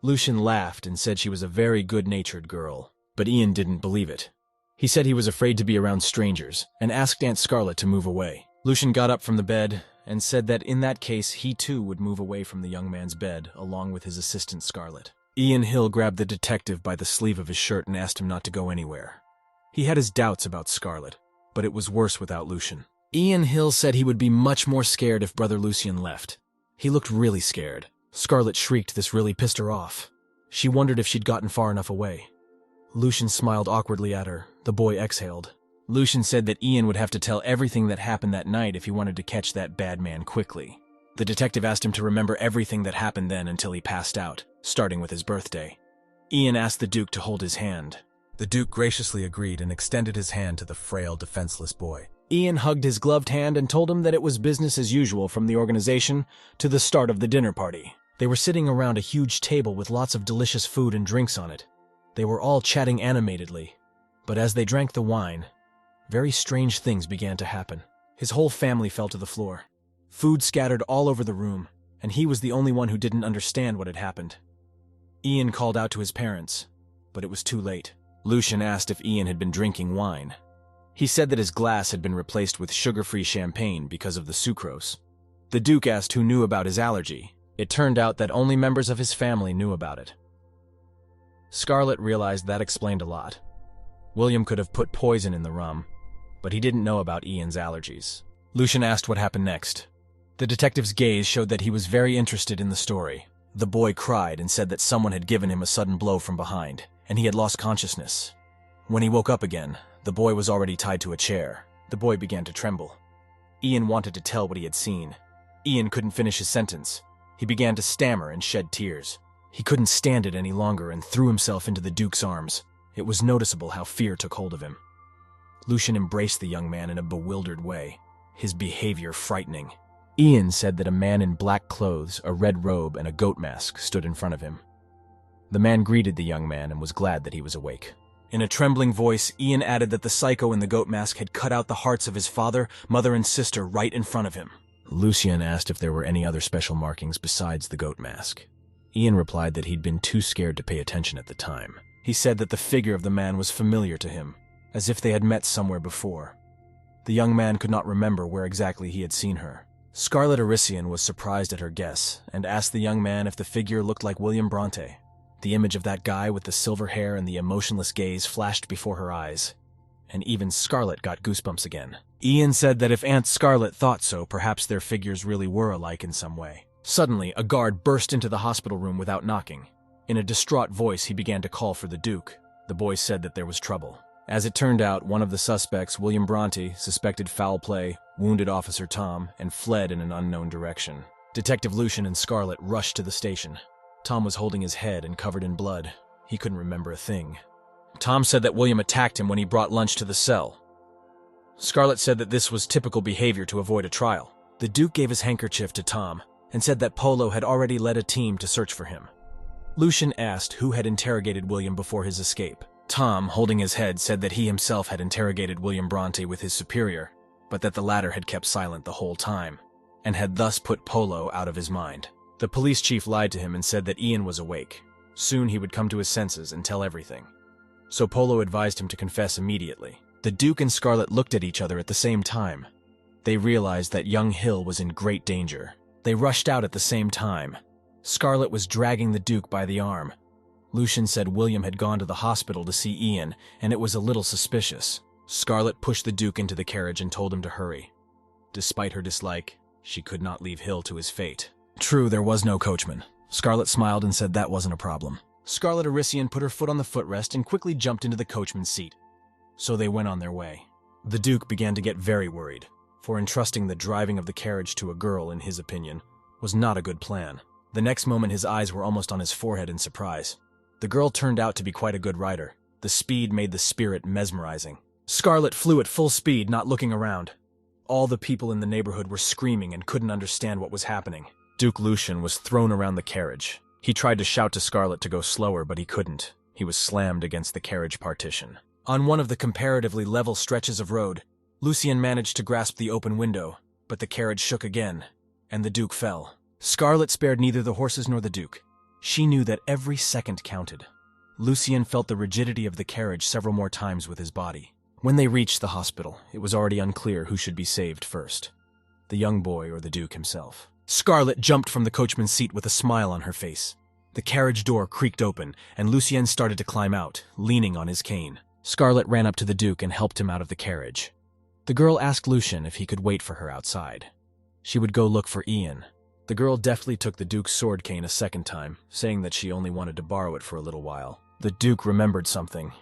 Lucian laughed and said she was a very good-natured girl, but Ian didn't believe it. He said he was afraid to be around strangers and asked Aunt Scarlett to move away. Lucian got up from the bed and said that in that case he too would move away from the young man's bed along with his assistant Scarlett. Ian Hill grabbed the detective by the sleeve of his shirt and asked him not to go anywhere. He had his doubts about Scarlett, but it was worse without Lucian. Ian Hill said he would be much more scared if Brother Lucian left. He looked really scared. Scarlett shrieked. This really pissed her off. She wondered if she'd gotten far enough away. Lucian smiled awkwardly at her. The boy exhaled. Lucian said that Ian would have to tell everything that happened that night if he wanted to catch that bad man quickly. The detective asked him to remember everything that happened then until he passed out, starting with his birthday. Ian asked the Duke to hold his hand. The Duke graciously agreed and extended his hand to the frail, defenseless boy. Ian hugged his gloved hand and told him that it was business as usual from the organization to the start of the dinner party. They were sitting around a huge table with lots of delicious food and drinks on it. They were all chatting animatedly, but as they drank the wine, very strange things began to happen. His whole family fell to the floor. Food scattered all over the room, and he was the only one who didn't understand what had happened. Ian called out to his parents, but it was too late. Lucian asked if Ian had been drinking wine. He said that his glass had been replaced with sugar-free champagne because of the sucrose. The Duke asked who knew about his allergy. It turned out that only members of his family knew about it. Scarlett realized that explained a lot. William could have put poison in the rum, but he didn't know about Ian's allergies. Lucian asked what happened next. The detective's gaze showed that he was very interested in the story. The boy cried and said that someone had given him a sudden blow from behind, and he had lost consciousness. When he woke up again, the boy was already tied to a chair. The boy began to tremble. Ian wanted to tell what he had seen. Ian couldn't finish his sentence. He began to stammer and shed tears. He couldn't stand it any longer and threw himself into the Duke's arms. It was noticeable how fear took hold of him. Lucian embraced the young man in a bewildered way, his behavior frightening. Ian said that a man in black clothes, a red robe, and a goat mask stood in front of him. The man greeted the young man and was glad that he was awake. In a trembling voice, Ian added that the psycho in the goat mask had cut out the hearts of his father, mother, and sister right in front of him. Lucian asked if there were any other special markings besides the goat mask. Ian replied that he'd been too scared to pay attention at the time. He said that the figure of the man was familiar to him, as if they had met somewhere before. The young man could not remember where exactly he had seen her. Scarlett Arisian was surprised at her guess and asked the young man if the figure looked like William Bronte. The image of that guy with the silver hair and the emotionless gaze flashed before her eyes, and even Scarlett got goosebumps again. Ian said that if Aunt Scarlett thought so, perhaps their figures really were alike in some way. Suddenly, a guard burst into the hospital room without knocking. In a distraught voice, he began to call for the Duke. The boy said that there was trouble. As it turned out, one of the suspects, William Bronte, suspected foul play, wounded Officer Tom, and fled in an unknown direction. Detective Lucian and Scarlett rushed to the station. Tom was holding his head and covered in blood. He couldn't remember a thing. Tom said that William attacked him when he brought lunch to the cell. Scarlett said that this was typical behavior to avoid a trial. The Duke gave his handkerchief to Tom and said that Polo had already led a team to search for him. Lucian asked who had interrogated William before his escape. Tom, holding his head, said that he himself had interrogated William Bronte with his superior, but that the latter had kept silent the whole time, and had thus put Polo out of his mind. The police chief lied to him and said that Ian was awake. Soon he would come to his senses and tell everything. So Polo advised him to confess immediately. The Duke and Scarlett looked at each other at the same time. They realized that young Hill was in great danger. They rushed out at the same time. Scarlett was dragging the Duke by the arm. Lucian said William had gone to the hospital to see Ian, and it was a little suspicious. Scarlett pushed the Duke into the carriage and told him to hurry. Despite her dislike, she could not leave Hill to his fate. True, there was no coachman. Scarlett smiled and said that wasn't a problem. Scarlett Arisian put her foot on the footrest and quickly jumped into the coachman's seat. So they went on their way. The Duke began to get very worried, for entrusting the driving of the carriage to a girl, in his opinion, was not a good plan. The next moment his eyes were almost on his forehead in surprise. The girl turned out to be quite a good rider. The speed made the spirit mesmerizing. Scarlett flew at full speed, not looking around. All the people in the neighborhood were screaming and couldn't understand what was happening. Duke Lucian was thrown around the carriage. He tried to shout to Scarlett to go slower, but he couldn't. He was slammed against the carriage partition. On one of the comparatively level stretches of road, Lucien managed to grasp the open window, but the carriage shook again, and the Duke fell. Scarlett spared neither the horses nor the Duke. She knew that every second counted. Lucien felt the rigidity of the carriage several more times with his body. When they reached the hospital, it was already unclear who should be saved first, the young boy or the Duke himself. Scarlett jumped from the coachman's seat with a smile on her face. The carriage door creaked open, and Lucien started to climb out, leaning on his cane. Scarlett ran up to the Duke and helped him out of the carriage. The girl asked Lucien if he could wait for her outside. She would go look for Ian. The girl deftly took the Duke's sword cane a second time, saying that she only wanted to borrow it for a little while. The Duke remembered something.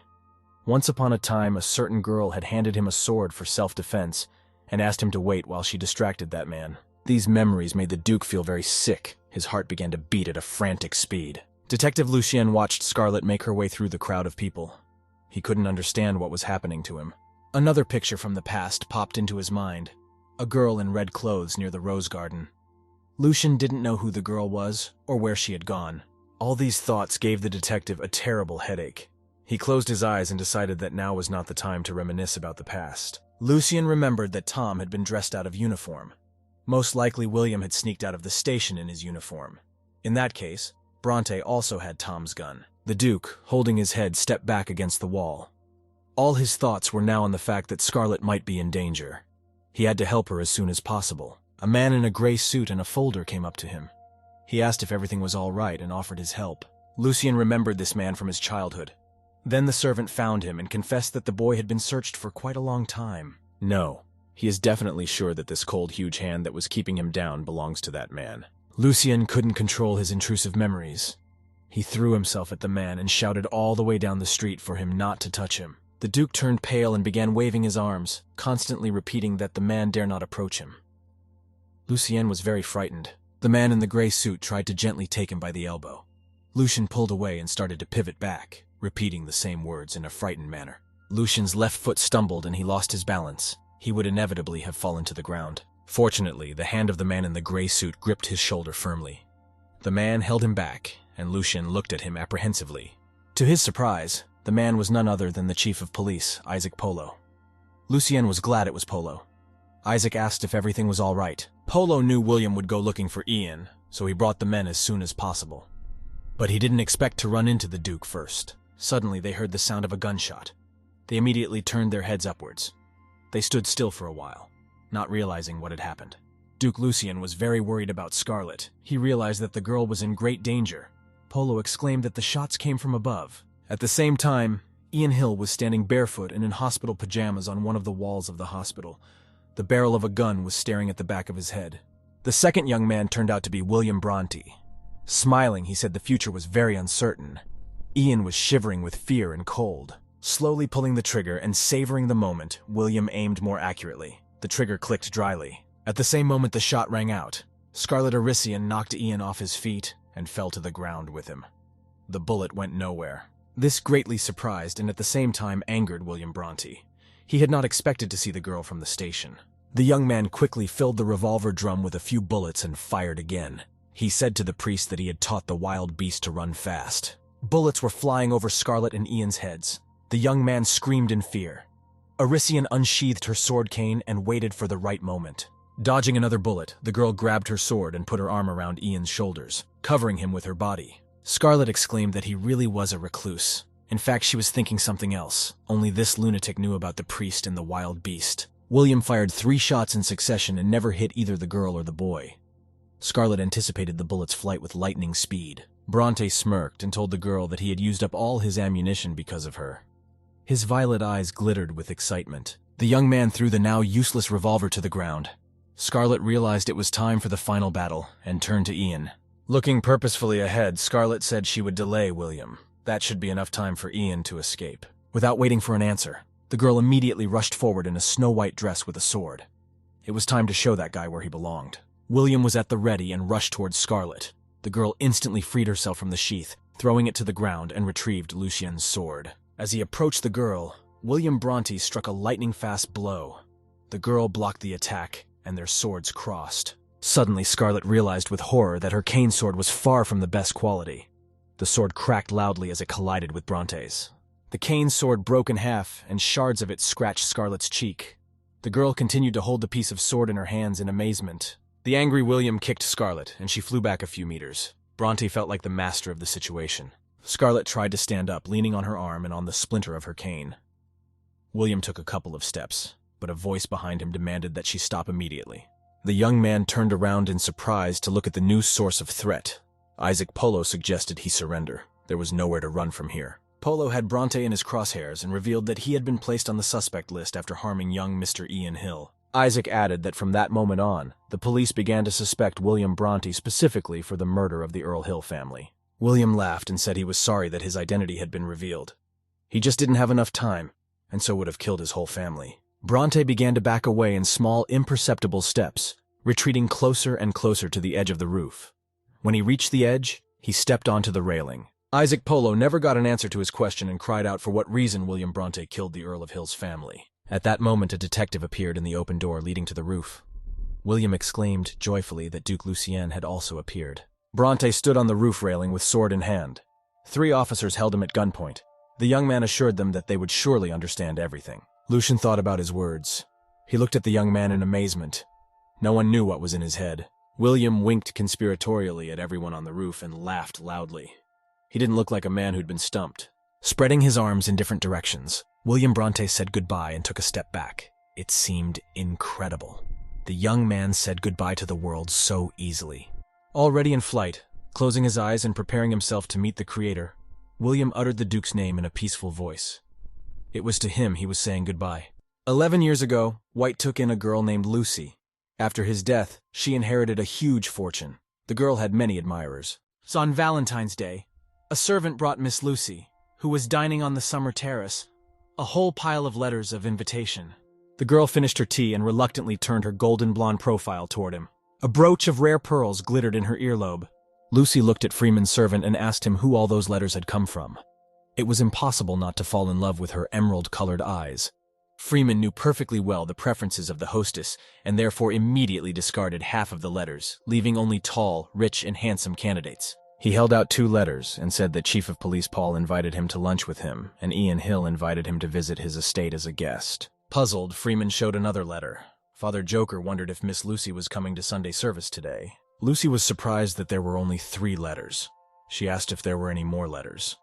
Once upon a time, a certain girl had handed him a sword for self-defense and asked him to wait while she distracted that man. These memories made the Duke feel very sick. His heart began to beat at a frantic speed. Detective Lucien watched Scarlett make her way through the crowd of people. He couldn't understand what was happening to him. Another picture from the past popped into his mind. A girl in red clothes near the rose garden. Lucien didn't know who the girl was or where she had gone. All these thoughts gave the detective a terrible headache. He closed his eyes and decided that now was not the time to reminisce about the past. Lucien remembered that Tom had been dressed out of uniform. Most likely William had sneaked out of the station in his uniform. In that case, Bronte also had Tom's gun. The Duke, holding his head, stepped back against the wall. All his thoughts were now on the fact that Scarlett might be in danger. He had to help her as soon as possible. A man in a gray suit and a folder came up to him. He asked if everything was all right and offered his help. Lucien remembered this man from his childhood. Then the servant found him and confessed that the boy had been searched for quite a long time. No, he is definitely sure that this cold, huge hand that was keeping him down belongs to that man. Lucien couldn't control his intrusive memories. He threw himself at the man and shouted all the way down the street for him not to touch him. The Duke turned pale and began waving his arms, constantly repeating that the man dare not approach him. Lucien was very frightened. The man in the gray suit tried to gently take him by the elbow. Lucien pulled away and started to pivot back, repeating the same words in a frightened manner. Lucien's left foot stumbled and he lost his balance. He would inevitably have fallen to the ground. Fortunately, the hand of the man in the gray suit gripped his shoulder firmly. The man held him back, and Lucien looked at him apprehensively. To his surprise, the man was none other than the chief of police, Isaac Polo. Lucien was glad it was Polo. Isaac asked if everything was all right. Polo knew William would go looking for Ian, so he brought the men as soon as possible. But he didn't expect to run into the Duke first. Suddenly, they heard the sound of a gunshot. They immediately turned their heads upwards. They stood still for a while, not realizing what had happened. Duke Lucien was very worried about Scarlett. He realized that the girl was in great danger. Polo exclaimed that the shots came from above. At the same time, Ian Hill was standing barefoot and in hospital pajamas on one of the walls of the hospital. The barrel of a gun was staring at the back of his head. The second young man turned out to be William Bronte. Smiling, he said the future was very uncertain. Ian was shivering with fear and cold. Slowly pulling the trigger and savoring the moment, William aimed more accurately. The trigger clicked dryly. At the same moment, the shot rang out. Scarlett Arisian knocked Ian off his feet and fell to the ground with him. The bullet went nowhere. This greatly surprised and at the same time angered William Bronte. He had not expected to see the girl from the station. The young man quickly filled the revolver drum with a few bullets and fired again. He said to the priest that he had taught the wild beast to run fast. Bullets were flying over Scarlett and Ian's heads. The young man screamed in fear. Arisian unsheathed her sword cane and waited for the right moment. Dodging another bullet, the girl grabbed her sword and put her arm around Ian's shoulders, covering him with her body. Scarlett exclaimed that he really was a recluse. In fact, she was thinking something else. Only this lunatic knew about the priest and the wild beast. William fired 3 shots in succession and never hit either the girl or the boy. Scarlett anticipated the bullet's flight with lightning speed. Bronte smirked and told the girl that he had used up all his ammunition because of her. His violet eyes glittered with excitement. The young man threw the now useless revolver to the ground. Scarlett realized it was time for the final battle and turned to Ian. Looking purposefully ahead, Scarlett said she would delay William. That should be enough time for Ian to escape. Without waiting for an answer, the girl immediately rushed forward in a snow-white dress with a sword. It was time to show that guy where he belonged. William was at the ready and rushed towards Scarlett. The girl instantly freed herself from the sheath, throwing it to the ground and retrieved Lucien's sword. As he approached the girl, William Bronte struck a lightning-fast blow. The girl blocked the attack, and their swords crossed. Suddenly, Scarlett realized with horror that her cane sword was far from the best quality. The sword cracked loudly as it collided with Bronte's. The cane sword broke in half, and shards of it scratched Scarlett's cheek. The girl continued to hold the piece of sword in her hands in amazement. The angry William kicked Scarlett, and she flew back a few meters. Bronte felt like the master of the situation. Scarlett tried to stand up, leaning on her arm and on the splinter of her cane. William took a couple of steps, but a voice behind him demanded that she stop immediately. The young man turned around in surprise to look at the new source of threat. Isaac Polo suggested he surrender. There was nowhere to run from here. Polo had Bronte in his crosshairs and revealed that he had been placed on the suspect list after harming young Mr. Ian Hill. Isaac added that from that moment on, the police began to suspect William Bronte specifically for the murder of the Earl Hill family. William laughed and said he was sorry that his identity had been revealed. He just didn't have enough time, and so would have killed his whole family. Bronte began to back away in small, imperceptible steps, retreating closer and closer to the edge of the roof. When he reached the edge, he stepped onto the railing. Isaac Polo never got an answer to his question and cried out for what reason William Bronte killed the Earl of Hill's family. At that moment, a detective appeared in the open door leading to the roof. William exclaimed joyfully that Duke Lucien had also appeared. Bronte stood on the roof railing with sword in hand. 3 officers held him at gunpoint. The young man assured them that they would surely understand everything. Lucien thought about his words. He looked at the young man in amazement. No one knew what was in his head. William winked conspiratorially at everyone on the roof and laughed loudly. He didn't look like a man who'd been stumped. Spreading his arms in different directions, William Bronte said goodbye and took a step back. It seemed incredible. The young man said goodbye to the world so easily. Already in flight, closing his eyes and preparing himself to meet the Creator, William uttered the Duke's name in a peaceful voice. It was to him he was saying goodbye. 11 years ago, White took in a girl named Lucy. After his death, she inherited a huge fortune. The girl had many admirers. So on Valentine's Day, a servant brought Miss Lucy, who was dining on the summer terrace, a whole pile of letters of invitation. The girl finished her tea and reluctantly turned her golden blonde profile toward him. A brooch of rare pearls glittered in her earlobe. Lucy looked at Freeman's servant and asked him who all those letters had come from. It was impossible not to fall in love with her emerald-colored eyes. Freeman knew perfectly well the preferences of the hostess and therefore immediately discarded half of the letters, leaving only tall, rich, and handsome candidates. He held out 2 letters and said that Chief of Police Paul invited him to lunch with him, and Ian Hill invited him to visit his estate as a guest. Puzzled, Freeman showed another letter. Father Joker wondered if Miss Lucy was coming to Sunday service today. Lucy was surprised that there were only 3 letters. She asked if there were any more letters.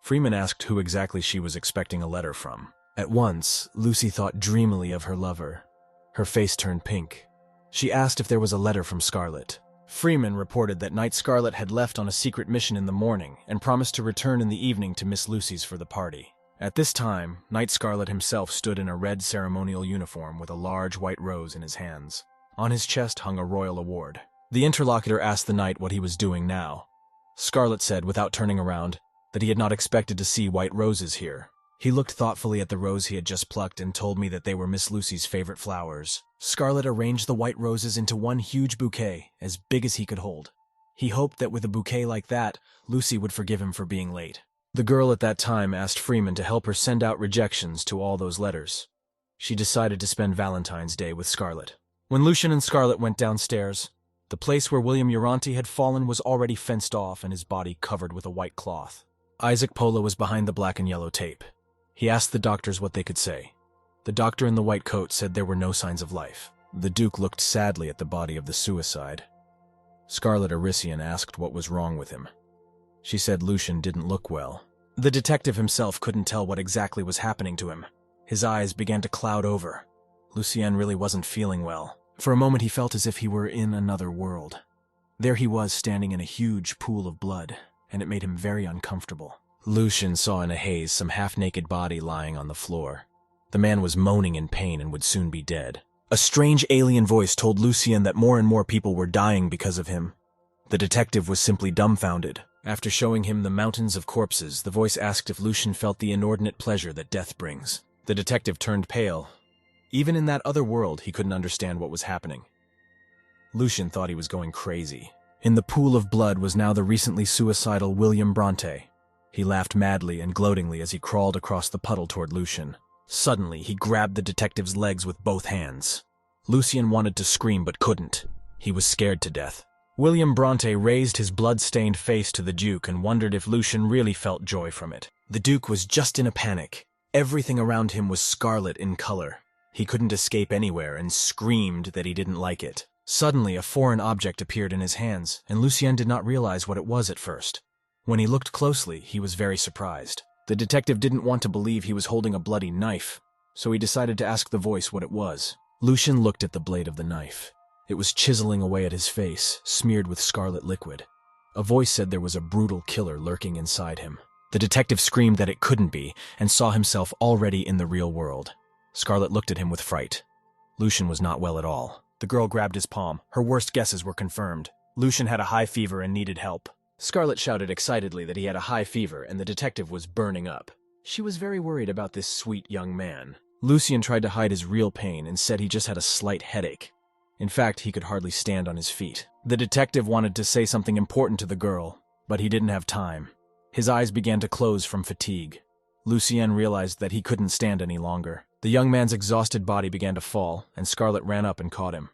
Freeman asked who exactly she was expecting a letter from. At once, Lucy thought dreamily of her lover. Her face turned pink. She asked if there was a letter from Scarlett. Freeman reported that Knight Scarlett had left on a secret mission in the morning and promised to return in the evening to Miss Lucy's for the party. At this time, Knight Scarlett himself stood in a red ceremonial uniform with a large white rose in his hands. On his chest hung a royal award. The interlocutor asked the knight what he was doing now. Scarlett said, without turning around, that he had not expected to see white roses here. He looked thoughtfully at the rose he had just plucked and told me that they were Miss Lucy's favorite flowers. Scarlett arranged the white roses into one huge bouquet, as big as he could hold. He hoped that with a bouquet like that, Lucy would forgive him for being late. The girl at that time asked Freeman to help her send out rejections to all those letters. She decided to spend Valentine's Day with Scarlett. When Lucien and Scarlett went downstairs, the place where William Uranti had fallen was already fenced off and his body covered with a white cloth. Isaac Polo was behind the black and yellow tape. He asked the doctors what they could say. The doctor in the white coat said there were no signs of life. The Duke looked sadly at the body of the suicide. Scarlett Arisian asked what was wrong with him. She said Lucien didn't look well. The detective himself couldn't tell what exactly was happening to him. His eyes began to cloud over. Lucien really wasn't feeling well. For a moment he felt as if he were in another world. There he was standing in a huge pool of blood, and it made him very uncomfortable. Lucien saw in a haze some half-naked body lying on the floor. The man was moaning in pain and would soon be dead. A strange alien voice told Lucien that more and more people were dying because of him. The detective was simply dumbfounded. After showing him the mountains of corpses, the voice asked if Lucien felt the inordinate pleasure that death brings. The detective turned pale. Even in that other world, he couldn't understand what was happening. Lucien thought he was going crazy. In the pool of blood was now the recently suicidal William Bronte. He laughed madly and gloatingly as he crawled across the puddle toward Lucien. Suddenly, he grabbed the detective's legs with both hands. Lucien wanted to scream but couldn't. He was scared to death. William Bronte raised his blood-stained face to the Duke and wondered if Lucian really felt joy from it. The Duke was just in a panic. Everything around him was scarlet in color. He couldn't escape anywhere and screamed that he didn't like it. Suddenly, a foreign object appeared in his hands, and Lucien did not realize what it was at first. When he looked closely, he was very surprised. The detective didn't want to believe he was holding a bloody knife, so he decided to ask the voice what it was. Lucien looked at the blade of the knife. It was chiseling away at his face, smeared with scarlet liquid. A voice said there was a brutal killer lurking inside him. The detective screamed that it couldn't be, and saw himself already in the real world. Scarlett looked at him with fright. Lucien was not well at all. The girl grabbed his palm. Her worst guesses were confirmed. Lucien had a high fever and needed help. Scarlett shouted excitedly that he had a high fever and the detective was burning up. She was very worried about this sweet young man. Lucien tried to hide his real pain and said he just had a slight headache. In fact, he could hardly stand on his feet. The detective wanted to say something important to the girl, but he didn't have time. His eyes began to close from fatigue. Lucien realized that he couldn't stand any longer. The young man's exhausted body began to fall, and Scarlett ran up and caught him.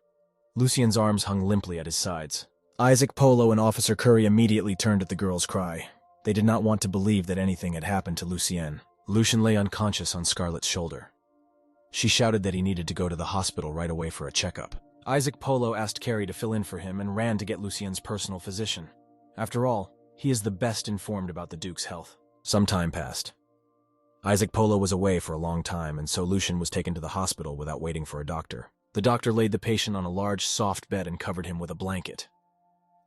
Lucien's arms hung limply at his sides. Isaac Polo and Officer Curry immediately turned at the girl's cry. They did not want to believe that anything had happened to Lucien. Lucien lay unconscious on Scarlett's shoulder. She shouted that he needed to go to the hospital right away for a checkup. Isaac Polo asked Carrie to fill in for him and ran to get Lucien's personal physician. After all, he is the best informed about the Duke's health. Some time passed. Isaac Polo was away for a long time, and so Lucien was taken to the hospital without waiting for a doctor. The doctor laid the patient on a large, soft bed and covered him with a blanket.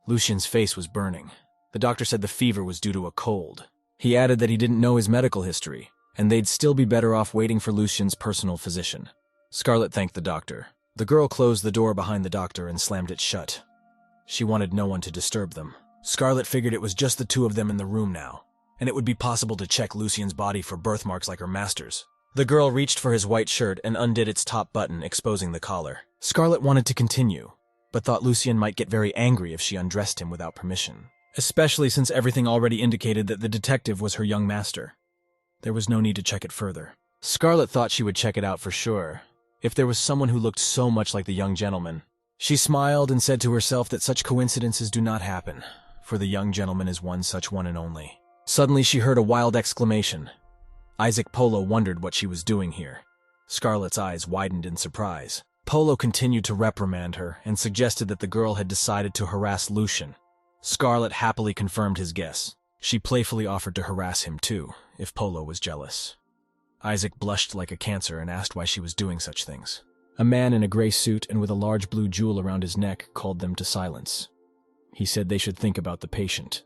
Lucien's face was burning. The doctor said the fever was due to a cold. He added that he didn't know his medical history, and they'd still be better off waiting for Lucien's personal physician. Scarlett thanked the doctor. The girl closed the door behind the doctor and slammed it shut. She wanted no one to disturb them. Scarlett figured it was just the two of them in the room now, and it would be possible to check Lucien's body for birthmarks like her master's. The girl reached for his white shirt and undid its top button, exposing the collar. Scarlett wanted to continue, but thought Lucien might get very angry if she undressed him without permission, especially since everything already indicated that the detective was her young master. There was no need to check it further. Scarlett thought she would check it out for sure, if there was someone who looked so much like the young gentleman. She smiled and said to herself that such coincidences do not happen, for the young gentleman is one such one and only. Suddenly she heard a wild exclamation. Isaac Polo wondered what she was doing here. Scarlett's eyes widened in surprise. Polo continued to reprimand her and suggested that the girl had decided to harass Lucien. Scarlett happily confirmed his guess. She playfully offered to harass him too, if Polo was jealous. Isaac blushed like a cancer and asked why she was doing such things. A man in a gray suit and with a large blue jewel around his neck called them to silence. He said they should think about the patient.